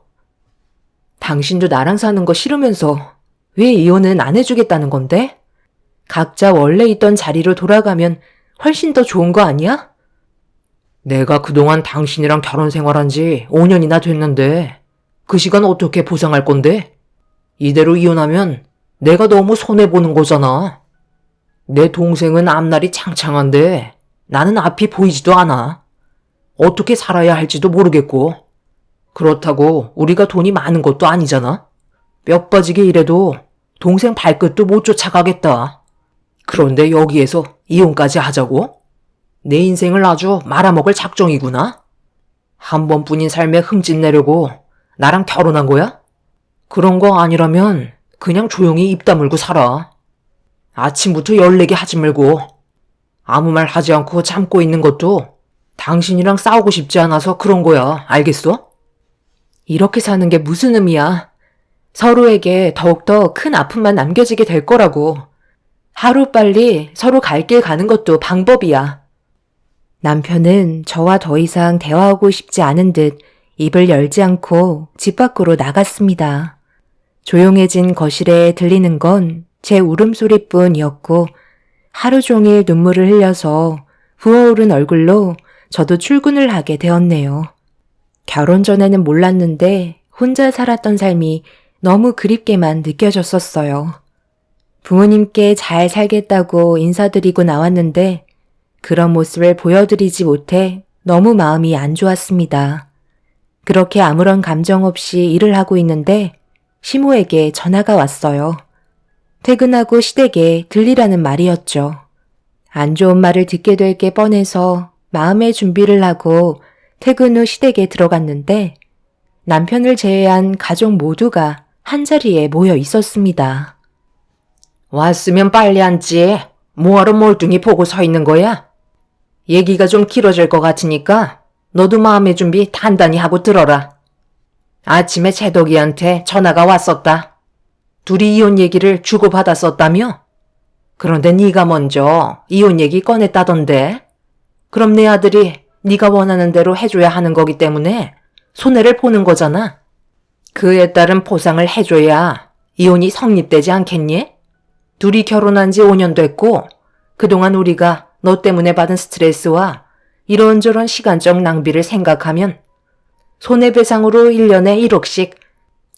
당신도 나랑 사는 거 싫으면서 왜 이혼은 안 해주겠다는 건데? 각자 원래 있던 자리로 돌아가면 훨씬 더 좋은 거 아니야? 내가 그동안 당신이랑 결혼 생활한 지 5년이나 됐는데 그 시간 어떻게 보상할 건데? 이대로 이혼하면 내가 너무 손해보는 거잖아. 내 동생은 앞날이 창창한데 나는 앞이 보이지도 않아. 어떻게 살아야 할지도 모르겠고 그렇다고 우리가 돈이 많은 것도 아니잖아. 뼈 빠지게 일해도 동생 발끝도 못 쫓아가겠다. 그런데 여기에서 이혼까지 하자고? 내 인생을 아주 말아먹을 작정이구나. 한 번뿐인 삶에 흠집내려고 나랑 결혼한 거야? 그런 거 아니라면 그냥 조용히 입 다물고 살아. 아침부터 열내게 하지 말고 아무 말 하지 않고 참고 있는 것도 당신이랑 싸우고 싶지 않아서 그런 거야. 알겠어? 이렇게 사는 게 무슨 의미야. 서로에게 더욱더 큰 아픔만 남겨지게 될 거라고. 하루빨리 서로 갈 길 가는 것도 방법이야. 남편은 저와 더 이상 대화하고 싶지 않은 듯 입을 열지 않고 집 밖으로 나갔습니다. 조용해진 거실에 들리는 건 제 울음소리뿐이었고 하루 종일 눈물을 흘려서 부어오른 얼굴로 저도 출근을 하게 되었네요. 결혼 전에는 몰랐는데 혼자 살았던 삶이 너무 그립게만 느껴졌었어요. 부모님께 잘 살겠다고 인사드리고 나왔는데 그런 모습을 보여드리지 못해 너무 마음이 안 좋았습니다. 그렇게 아무런 감정 없이 일을 하고 있는데 시모에게 전화가 왔어요. 퇴근하고 시댁에 들리라는 말이었죠. 안 좋은 말을 듣게 될 게 뻔해서 마음의 준비를 하고 퇴근 후 시댁에 들어갔는데 남편을 제외한 가족 모두가 한자리에 모여 있었습니다. 왔으면 빨리 앉지. 뭐하러 멀뚱히 보고 서 있는 거야? 얘기가 좀 길어질 것 같으니까 너도 마음의 준비 단단히 하고 들어라. 아침에 채덕이한테 전화가 왔었다. 둘이 이혼 얘기를 주고받았었다며? 그런데 네가 먼저 이혼 얘기 꺼냈다던데? 그럼 내 아들이 네가 원하는 대로 해줘야 하는 거기 때문에 손해를 보는 거잖아. 그에 따른 보상을 해줘야 이혼이 성립되지 않겠니? 둘이 결혼한 지 5년 됐고 그동안 우리가 너 때문에 받은 스트레스와 이런저런 시간적 낭비를 생각하면 손해배상으로 1년에 1억씩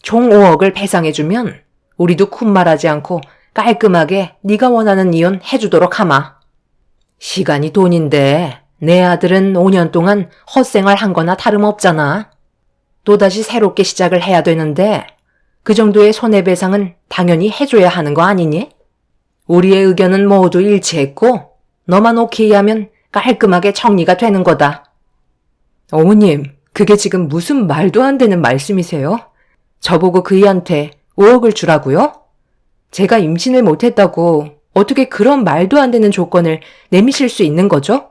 총 5억을 배상해주면 우리도 쿤말하지 않고 깔끔하게 네가 원하는 이혼 해주도록 하마. 시간이 돈인데 내 아들은 5년 동안 헛생활 한 거나 다름없잖아. 또다시 새롭게 시작을 해야 되는데 그 정도의 손해배상은 당연히 해줘야 하는 거 아니니? 우리의 의견은 모두 일치했고 너만 오케이 하면 깔끔하게 정리가 되는 거다. 어머님, 그게 지금 무슨 말도 안 되는 말씀이세요? 저보고 그이한테 5억을 주라고요? 제가 임신을 못했다고 어떻게 그런 말도 안 되는 조건을 내미실 수 있는 거죠?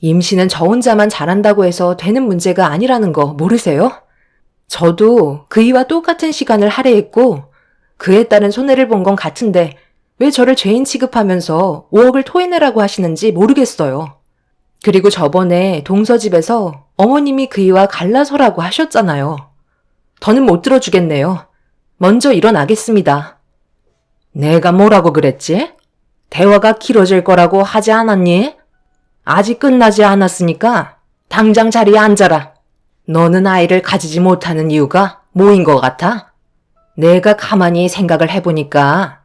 임신은 저 혼자만 잘한다고 해서 되는 문제가 아니라는 거 모르세요? 저도 그이와 똑같은 시간을 할애했고 그에 따른 손해를 본 건 같은데 왜 저를 죄인 취급하면서 5억을 토해내라고 하시는지 모르겠어요. 그리고 저번에 동서집에서 어머님이 그이와 갈라서라고 하셨잖아요. 더는 못 들어주겠네요. 먼저 일어나겠습니다. 내가 뭐라고 그랬지? 대화가 길어질 거라고 하지 않았니? 아직 끝나지 않았으니까 당장 자리에 앉아라. 너는 아이를 가지지 못하는 이유가 뭐인 것 같아? 내가 가만히 생각을 해보니까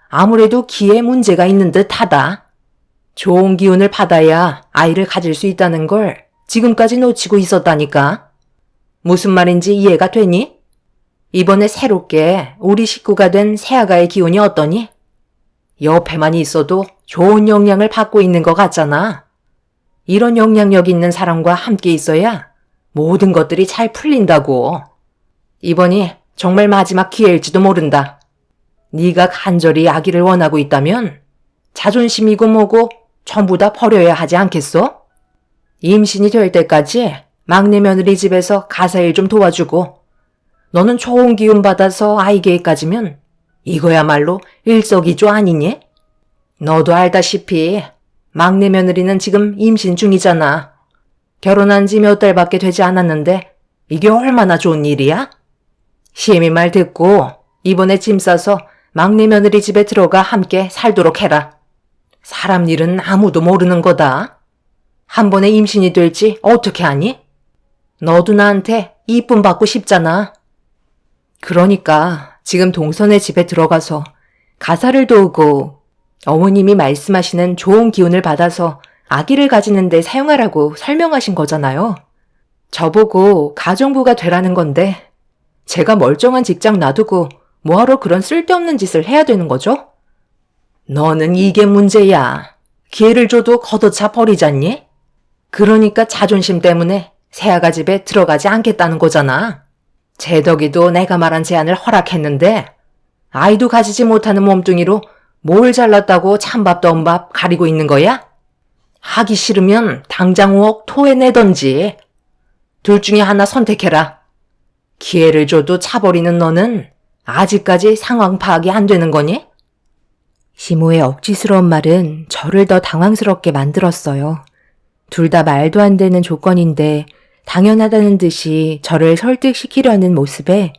아무래도 기에 문제가 있는 듯 하다. 좋은 기운을 받아야 아이를 가질 수 있다는 걸 지금까지 놓치고 있었다니까. 무슨 말인지 이해가 되니? 이번에 새롭게 우리 식구가 된 새아가의 기운이 어떠니? 옆에만 있어도 좋은 영향을 받고 있는 것 같잖아. 이런 영향력 있는 사람과 함께 있어야 모든 것들이 잘 풀린다고. 이번이 정말 마지막 기회일지도 모른다. 네가 간절히 아기를 원하고 있다면 자존심이고 뭐고 전부 다 버려야 하지 않겠어? 임신이 될 때까지 막내 며느리 집에서 가사일 좀 도와주고 너는 좋은 기운 받아서 아이 계획까지면 이거야말로 일석이조 아니니? 너도 알다시피 막내 며느리는 지금 임신 중이잖아. 결혼한 지 몇 달밖에 되지 않았는데 이게 얼마나 좋은 일이야? 시엠이 말 듣고 이번에 짐 싸서 막내 며느리 집에 들어가 함께 살도록 해라. 사람 일은 아무도 모르는 거다. 한 번에 임신이 될지 어떻게 아니? 너도 나한테 이쁨 받고 싶잖아. 그러니까 지금 동선의 집에 들어가서 가사를 도우고 어머님이 말씀하시는 좋은 기운을 받아서 아기를 가지는 데 사용하라고 설명하신 거잖아요. 저보고 가정부가 되라는 건데 제가 멀쩡한 직장 놔두고 뭐하러 그런 쓸데없는 짓을 해야 되는 거죠? 너는 이게 문제야. 기회를 줘도 걷어차 버리잖니? 그러니까 자존심 때문에 새아가 집에 들어가지 않겠다는 거잖아. 제덕이도 내가 말한 제안을 허락했는데 아이도 가지지 못하는 몸뚱이로 뭘 잘났다고 찬밥도 언밥 가리고 있는 거야? 하기 싫으면 당장 5억 토해내던지. 둘 중에 하나 선택해라. 기회를 줘도 차버리는 너는 아직까지 상황 파악이 안 되는 거니? 시모의 억지스러운 말은 저를 더 당황스럽게 만들었어요. 둘 다 말도 안 되는 조건인데 당연하다는 듯이 저를 설득시키려는 모습에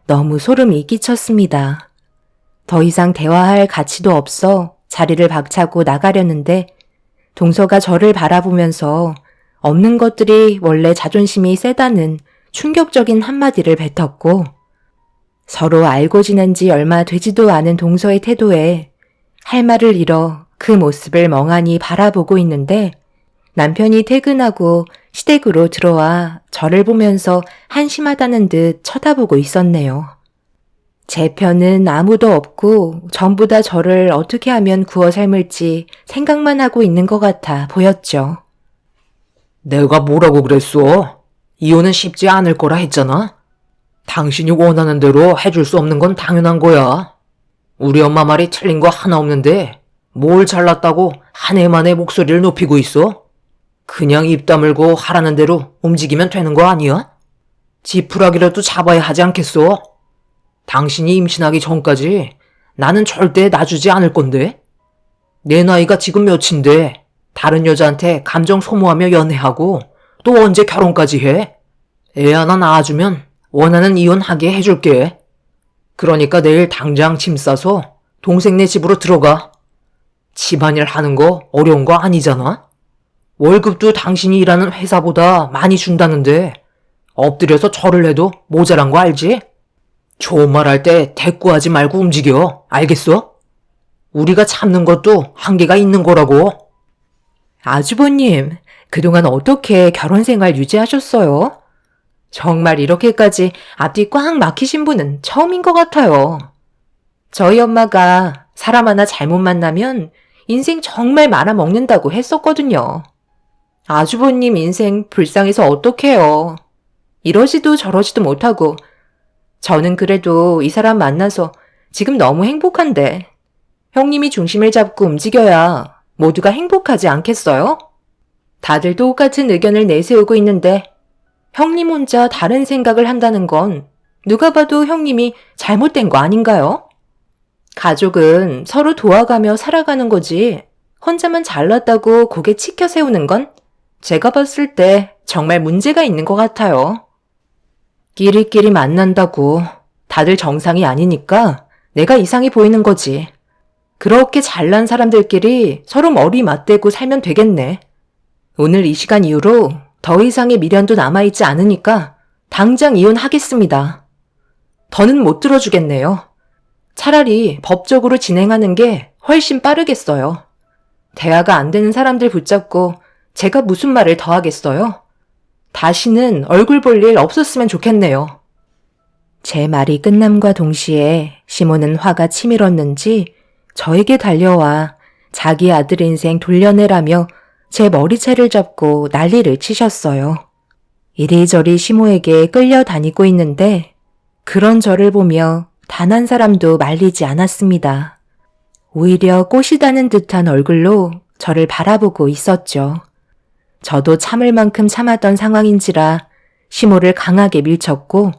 너무 소름이 끼쳤습니다. 더 이상 대화할 가치도 없어 자리를 박차고 나가려는데 동서가 저를 바라보면서 없는 것들이 원래 자존심이 세다는 충격적인 한마디를 뱉었고 서로 알고 지낸 지 얼마 되지도 않은 동서의 태도에 할 말을 잃어 그 모습을 멍하니 바라보고 있는데 남편이 퇴근하고 시댁으로 들어와 저를 보면서 한심하다는 듯 쳐다보고 있었네요. 제 편은 아무도 없고 전부 다 저를 어떻게 하면 구워 삶을지 생각만 하고 있는 것 같아 보였죠. 내가 뭐라고 그랬어? 이혼은 쉽지 않을 거라 했잖아. 당신이 원하는 대로 해줄 수 없는 건 당연한 거야. 우리 엄마 말이 틀린 거 하나 없는데 뭘 잘났다고 한 해만에 목소리를 높이고 있어? 그냥 입 다물고 하라는 대로 움직이면 되는 거 아니야? 지푸라기라도 잡아야 하지 않겠어? 당신이 임신하기 전까지 나는 절대 놔주지 않을 건데. 내 나이가 지금 몇인데 다른 여자한테 감정 소모하며 연애하고 또 언제 결혼까지 해? 애 하나 낳아주면 원하는 이혼하게 해줄게. 그러니까 내일 당장 짐 싸서 동생네 집으로 들어가. 집안일 하는 거 어려운 거 아니잖아? 월급도 당신이 일하는 회사보다 많이 준다는데 엎드려서 절을 해도 모자란 거 알지? 좋은 말 할 때 대꾸하지 말고 움직여. 알겠어? 우리가 참는 것도 한계가 있는 거라고. 아주버님, 그동안 어떻게 결혼 생활 유지하셨어요? 정말 이렇게까지 앞뒤 꽉 막히신 분은 처음인 것 같아요. 저희 엄마가 사람 하나 잘못 만나면 인생 정말 말아먹는다고 했었거든요. 아주버님 인생 불쌍해서 어떡해요. 이러지도 저러지도 못하고 저는 그래도 이 사람 만나서 지금 너무 행복한데 형님이 중심을 잡고 움직여야 모두가 행복하지 않겠어요? 다들 똑같은 의견을 내세우고 있는데 형님 혼자 다른 생각을 한다는 건 누가 봐도 형님이 잘못된 거 아닌가요? 가족은 서로 도와가며 살아가는 거지 혼자만 잘났다고 고개 치켜 세우는 건 제가 봤을 때 정말 문제가 있는 것 같아요. 끼리끼리 만난다고 다들 정상이 아니니까 내가 이상해 보이는 거지. 그렇게 잘난 사람들끼리 서로 머리 맞대고 살면 되겠네. 오늘 이 시간 이후로 더 이상의 미련도 남아있지 않으니까 당장 이혼하겠습니다. 더는 못 들어주겠네요. 차라리 법적으로 진행하는 게 훨씬 빠르겠어요. 대화가 안 되는 사람들 붙잡고 제가 무슨 말을 더 하겠어요? 다시는 얼굴 볼 일 없었으면 좋겠네요. 제 말이 끝남과 동시에 시몬은 화가 치밀었는지 저에게 달려와 자기 아들 인생 돌려내라며 제 머리채를 잡고 난리를 치셨어요. 이리저리 시모에게 끌려다니고 있는데 그런 저를 보며 단 한 사람도 말리지 않았습니다. 오히려 꼬시다는 듯한 얼굴로 저를 바라보고 있었죠. 저도 참을 만큼 참았던 상황인지라 시모를 강하게 밀쳤고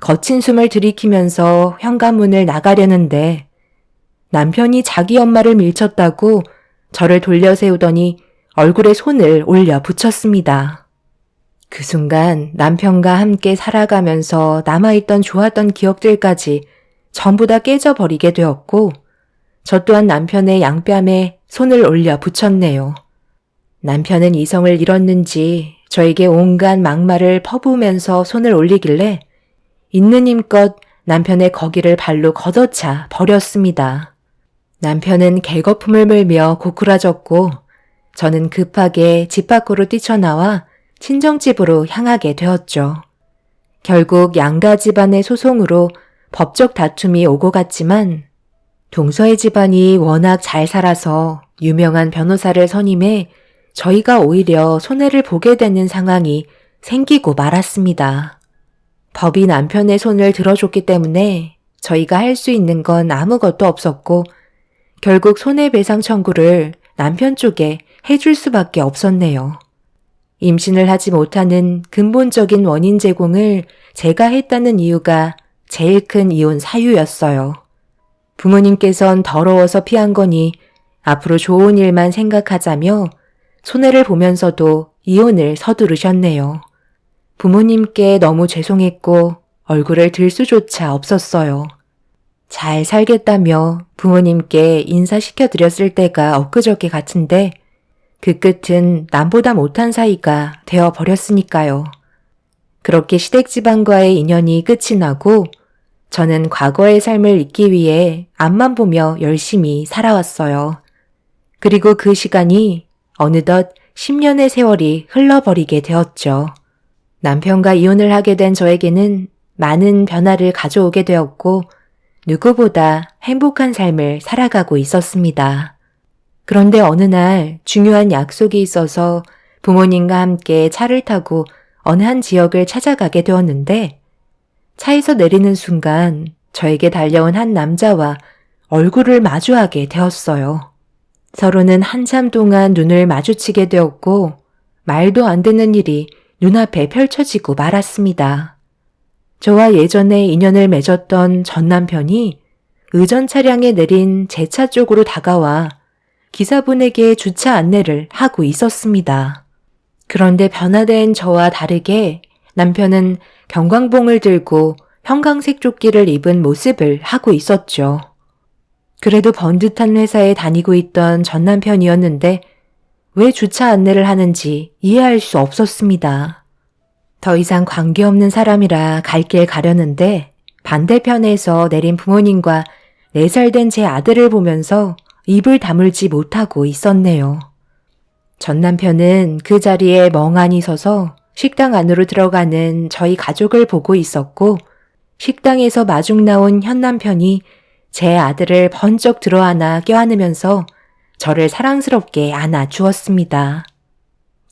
거친 숨을 들이키면서 현관문을 나가려는데 남편이 자기 엄마를 밀쳤다고 저를 돌려 세우더니 얼굴에 손을 올려 붙였습니다. 그 순간 남편과 함께 살아가면서 남아있던 좋았던 기억들까지 전부 다 깨져버리게 되었고 저 또한 남편의 양뺨에 손을 올려 붙였네요. 남편은 이성을 잃었는지 저에게 온갖 막말을 퍼부으면서 손을 올리길래 있는 힘껏 남편의 거기를 발로 걷어차 버렸습니다. 남편은 개거품을 물며 고꾸라졌고 저는 급하게 집 밖으로 뛰쳐나와 친정집으로 향하게 되었죠. 결국 양가 집안의 소송으로 법적 다툼이 오고 갔지만 동서의 집안이 워낙 잘 살아서 유명한 변호사를 선임해 저희가 오히려 손해를 보게 되는 상황이 생기고 말았습니다. 법이 남편의 손을 들어줬기 때문에 저희가 할 수 있는 건 아무것도 없었고 결국 손해배상 청구를 남편 쪽에 해줄 수밖에 없었네요. 임신을 하지 못하는 근본적인 원인 제공을 제가 했다는 이유가 제일 큰 이혼 사유였어요. 부모님께선 더러워서 피한 거니 앞으로 좋은 일만 생각하자며 손해를 보면서도 이혼을 서두르셨네요. 부모님께 너무 죄송했고 얼굴을 들 수조차 없었어요. 잘 살겠다며 부모님께 인사시켜드렸을 때가 엊그저께 같은데 그 끝은 남보다 못한 사이가 되어버렸으니까요. 그렇게 시댁집안과의 인연이 끝이 나고 저는 과거의 삶을 잊기 위해 앞만 보며 열심히 살아왔어요. 그리고 그 시간이 어느덧 10년의 세월이 흘러버리게 되었죠. 남편과 이혼을 하게 된 저에게는 많은 변화를 가져오게 되었고 누구보다 행복한 삶을 살아가고 있었습니다. 그런데 어느 날 중요한 약속이 있어서 부모님과 함께 차를 타고 어느 한 지역을 찾아가게 되었는데 차에서 내리는 순간 저에게 달려온 한 남자와 얼굴을 마주하게 되었어요. 서로는 한참 동안 눈을 마주치게 되었고 말도 안 되는 일이 눈앞에 펼쳐지고 말았습니다. 저와 예전에 인연을 맺었던 전 남편이 의전 차량에 내린 제 차 쪽으로 다가와 기사분에게 주차 안내를 하고 있었습니다. 그런데 변화된 저와 다르게 남편은 경광봉을 들고 형광색 조끼를 입은 모습을 하고 있었죠. 그래도 번듯한 회사에 다니고 있던 전 남편이었는데 왜 주차 안내를 하는지 이해할 수 없었습니다. 더 이상 관계없는 사람이라 갈 길 가려는데 반대편에서 내린 부모님과 4살 된 제 아들을 보면서 입을 다물지 못하고 있었네요. 전 남편은 그 자리에 멍하니 서서 식당 안으로 들어가는 저희 가족을 보고 있었고 식당에서 마중 나온 현 남편이 제 아들을 번쩍 들어안아 껴안으면서 저를 사랑스럽게 안아주었습니다.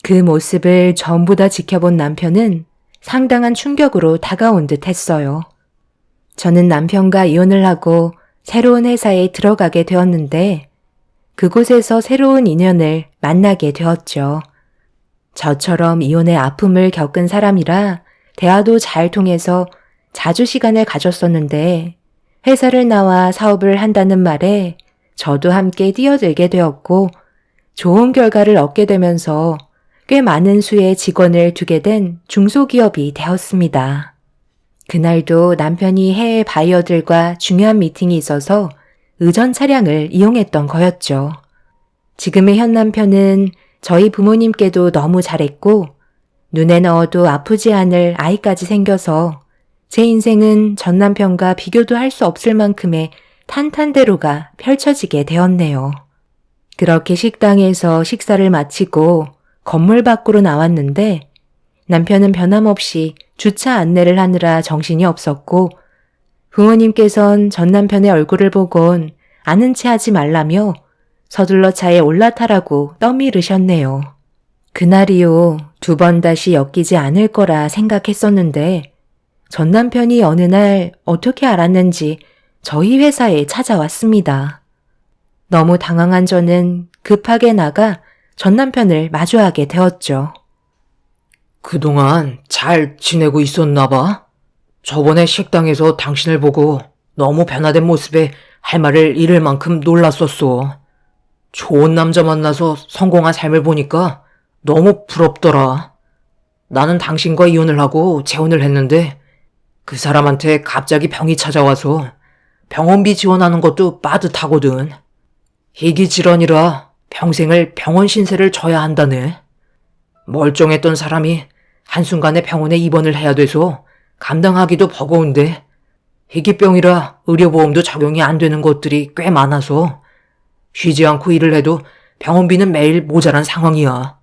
그 모습을 전부 다 지켜본 남편은 상당한 충격으로 다가온 듯 했어요. 저는 남편과 이혼을 하고 새로운 회사에 들어가게 되었는데 그곳에서 새로운 인연을 만나게 되었죠. 저처럼 이혼의 아픔을 겪은 사람이라 대화도 잘 통해서 자주 시간을 가졌었는데 회사를 나와 사업을 한다는 말에 저도 함께 뛰어들게 되었고 좋은 결과를 얻게 되면서 꽤 많은 수의 직원을 두게 된 중소기업이 되었습니다. 그날도 남편이 해외 바이어들과 중요한 미팅이 있어서 의전 차량을 이용했던 거였죠. 지금의 현 남편은 저희 부모님께도 너무 잘했고 눈에 넣어도 아프지 않을 아이까지 생겨서 제 인생은 전 남편과 비교도 할 수 없을 만큼의 탄탄대로가 펼쳐지게 되었네요. 그렇게 식당에서 식사를 마치고 건물 밖으로 나왔는데 남편은 변함없이 주차 안내를 하느라 정신이 없었고 부모님께선 전 남편의 얼굴을 보곤 아는 체 하지 말라며 서둘러 차에 올라타라고 떠밀으셨네요. 그날이요 2번 다시 엮이지 않을 거라 생각했었는데 전 남편이 어느 날 어떻게 알았는지 저희 회사에 찾아왔습니다. 너무 당황한 저는 급하게 나가 전 남편을 마주하게 되었죠. 그동안 잘 지내고 있었나 봐. 저번에 식당에서 당신을 보고 너무 변화된 모습에 할 말을 잃을 만큼 놀랐었어. 좋은 남자 만나서 성공한 삶을 보니까 너무 부럽더라. 나는 당신과 이혼을 하고 재혼을 했는데 그 사람한테 갑자기 병이 찾아와서 병원비 지원하는 것도 빠듯하거든. 희귀 질환이라 평생을 병원 신세를 져야 한다네. 멀쩡했던 사람이 한순간에 병원에 입원을 해야 돼서 감당하기도 버거운데 희귀병이라 의료보험도 적용이 안 되는 것들이 꽤 많아서 쉬지 않고 일을 해도 병원비는 매일 모자란 상황이야.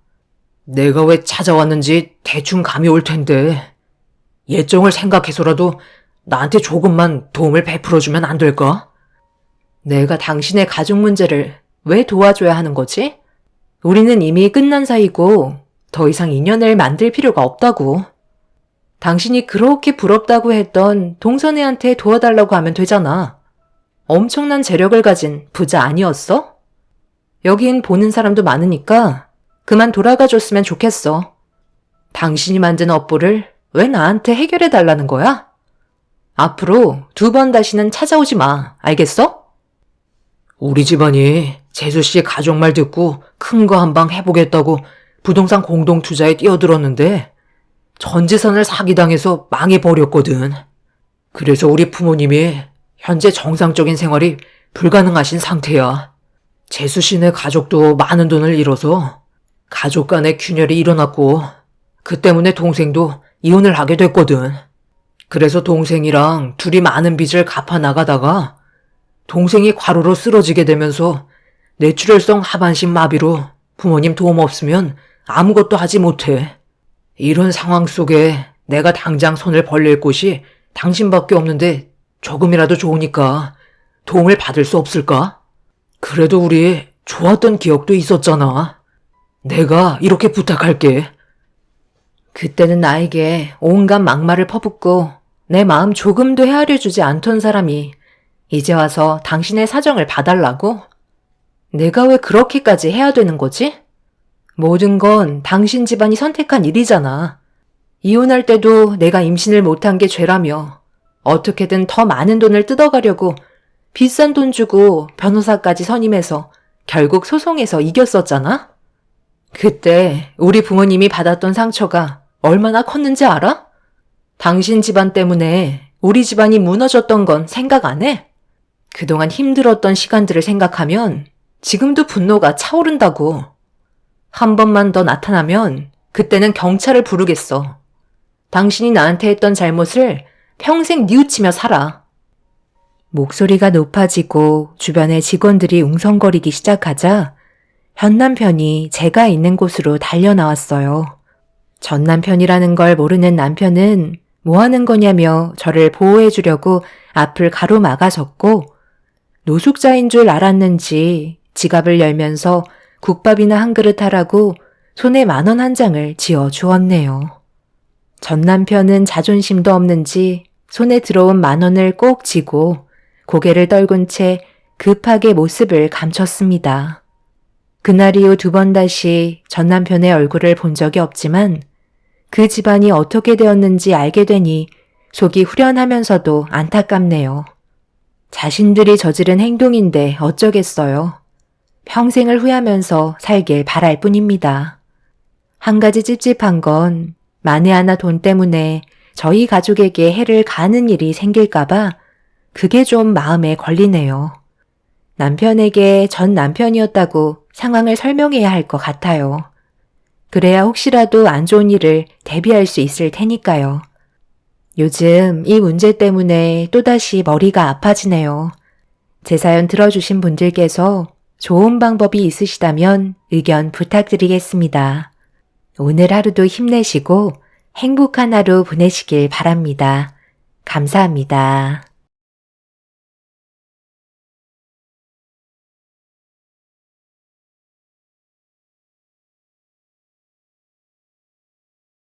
내가 왜 찾아왔는지 대충 감이 올 텐데 예정을 생각해서라도 나한테 조금만 도움을 베풀어주면 안 될까? 내가 당신의 가족 문제를 왜 도와줘야 하는 거지? 우리는 이미 끝난 사이고 더 이상 인연을 만들 필요가 없다고. 당신이 그렇게 부럽다고 했던 동선애한테 도와달라고 하면 되잖아. 엄청난 재력을 가진 부자 아니었어? 여긴 보는 사람도 많으니까 그만 돌아가 줬으면 좋겠어. 당신이 만든 업보를 왜 나한테 해결해 달라는 거야? 앞으로 2번 다시는 찾아오지 마. 알겠어? 우리 집안이 재수씨 가족 말 듣고 큰 거 한 방 해보겠다고 부동산 공동 투자에 뛰어들었는데 전 재산을 사기당해서 망해버렸거든. 그래서 우리 부모님이 현재 정상적인 생활이 불가능하신 상태야. 재수씨네 가족도 많은 돈을 잃어서 가족 간의 균열이 일어났고 그 때문에 동생도 이혼을 하게 됐거든. 그래서 동생이랑 둘이 많은 빚을 갚아 나가다가 동생이 과로로 쓰러지게 되면서 뇌출혈성 하반신 마비로 부모님 도움 없으면 아무것도 하지 못해. 이런 상황 속에 내가 당장 손을 벌릴 곳이 당신밖에 없는데 조금이라도 좋으니까 도움을 받을 수 없을까? 그래도 우리 좋았던 기억도 있었잖아. 내가 이렇게 부탁할게. 그때는 나에게 온갖 막말을 퍼붓고 내 마음 조금도 헤아려주지 않던 사람이 이제 와서 당신의 사정을 봐달라고? 내가 왜 그렇게까지 해야 되는 거지? 모든 건 당신 집안이 선택한 일이잖아. 이혼할 때도 내가 임신을 못한 게 죄라며 어떻게든 더 많은 돈을 뜯어가려고 비싼 돈 주고 변호사까지 선임해서 결국 소송에서 이겼었잖아? 그때 우리 부모님이 받았던 상처가 얼마나 컸는지 알아? 당신 집안 때문에 우리 집안이 무너졌던 건 생각 안 해? 그동안 힘들었던 시간들을 생각하면 지금도 분노가 차오른다고. 한 번만 더 나타나면 그때는 경찰을 부르겠어. 당신이 나한테 했던 잘못을 평생 뉘우치며 살아. 목소리가 높아지고 주변의 직원들이 웅성거리기 시작하자 현 남편이 제가 있는 곳으로 달려나왔어요. 전 남편이라는 걸 모르는 남편은 뭐 하는 거냐며 저를 보호해 주려고 앞을 가로막아섰고 노숙자인 줄 알았는지 지갑을 열면서 국밥이나 한 그릇 하라고 손에 10,000원 한 장을 쥐어 주었네요. 전 남편은 자존심도 없는지 손에 들어온 10,000원을 꼭 쥐고 고개를 떨군 채 급하게 모습을 감췄습니다. 그날 이후 2번 다시 전 남편의 얼굴을 본 적이 없지만 그 집안이 어떻게 되었는지 알게 되니 속이 후련하면서도 안타깝네요. 자신들이 저지른 행동인데 어쩌겠어요. 평생을 후회하면서 살길 바랄 뿐입니다. 한 가지 찝찝한 건 만에 하나 돈 때문에 저희 가족에게 해를 가하는 일이 생길까봐 그게 좀 마음에 걸리네요. 남편에게 전 남편이었다고 상황을 설명해야 할 것 같아요. 그래야 혹시라도 안 좋은 일을 대비할 수 있을 테니까요. 요즘 이 문제 때문에 또다시 머리가 아파지네요. 제 사연 들어주신 분들께서 좋은 방법이 있으시다면 의견 부탁드리겠습니다. 오늘 하루도 힘내시고 행복한 하루 보내시길 바랍니다. 감사합니다.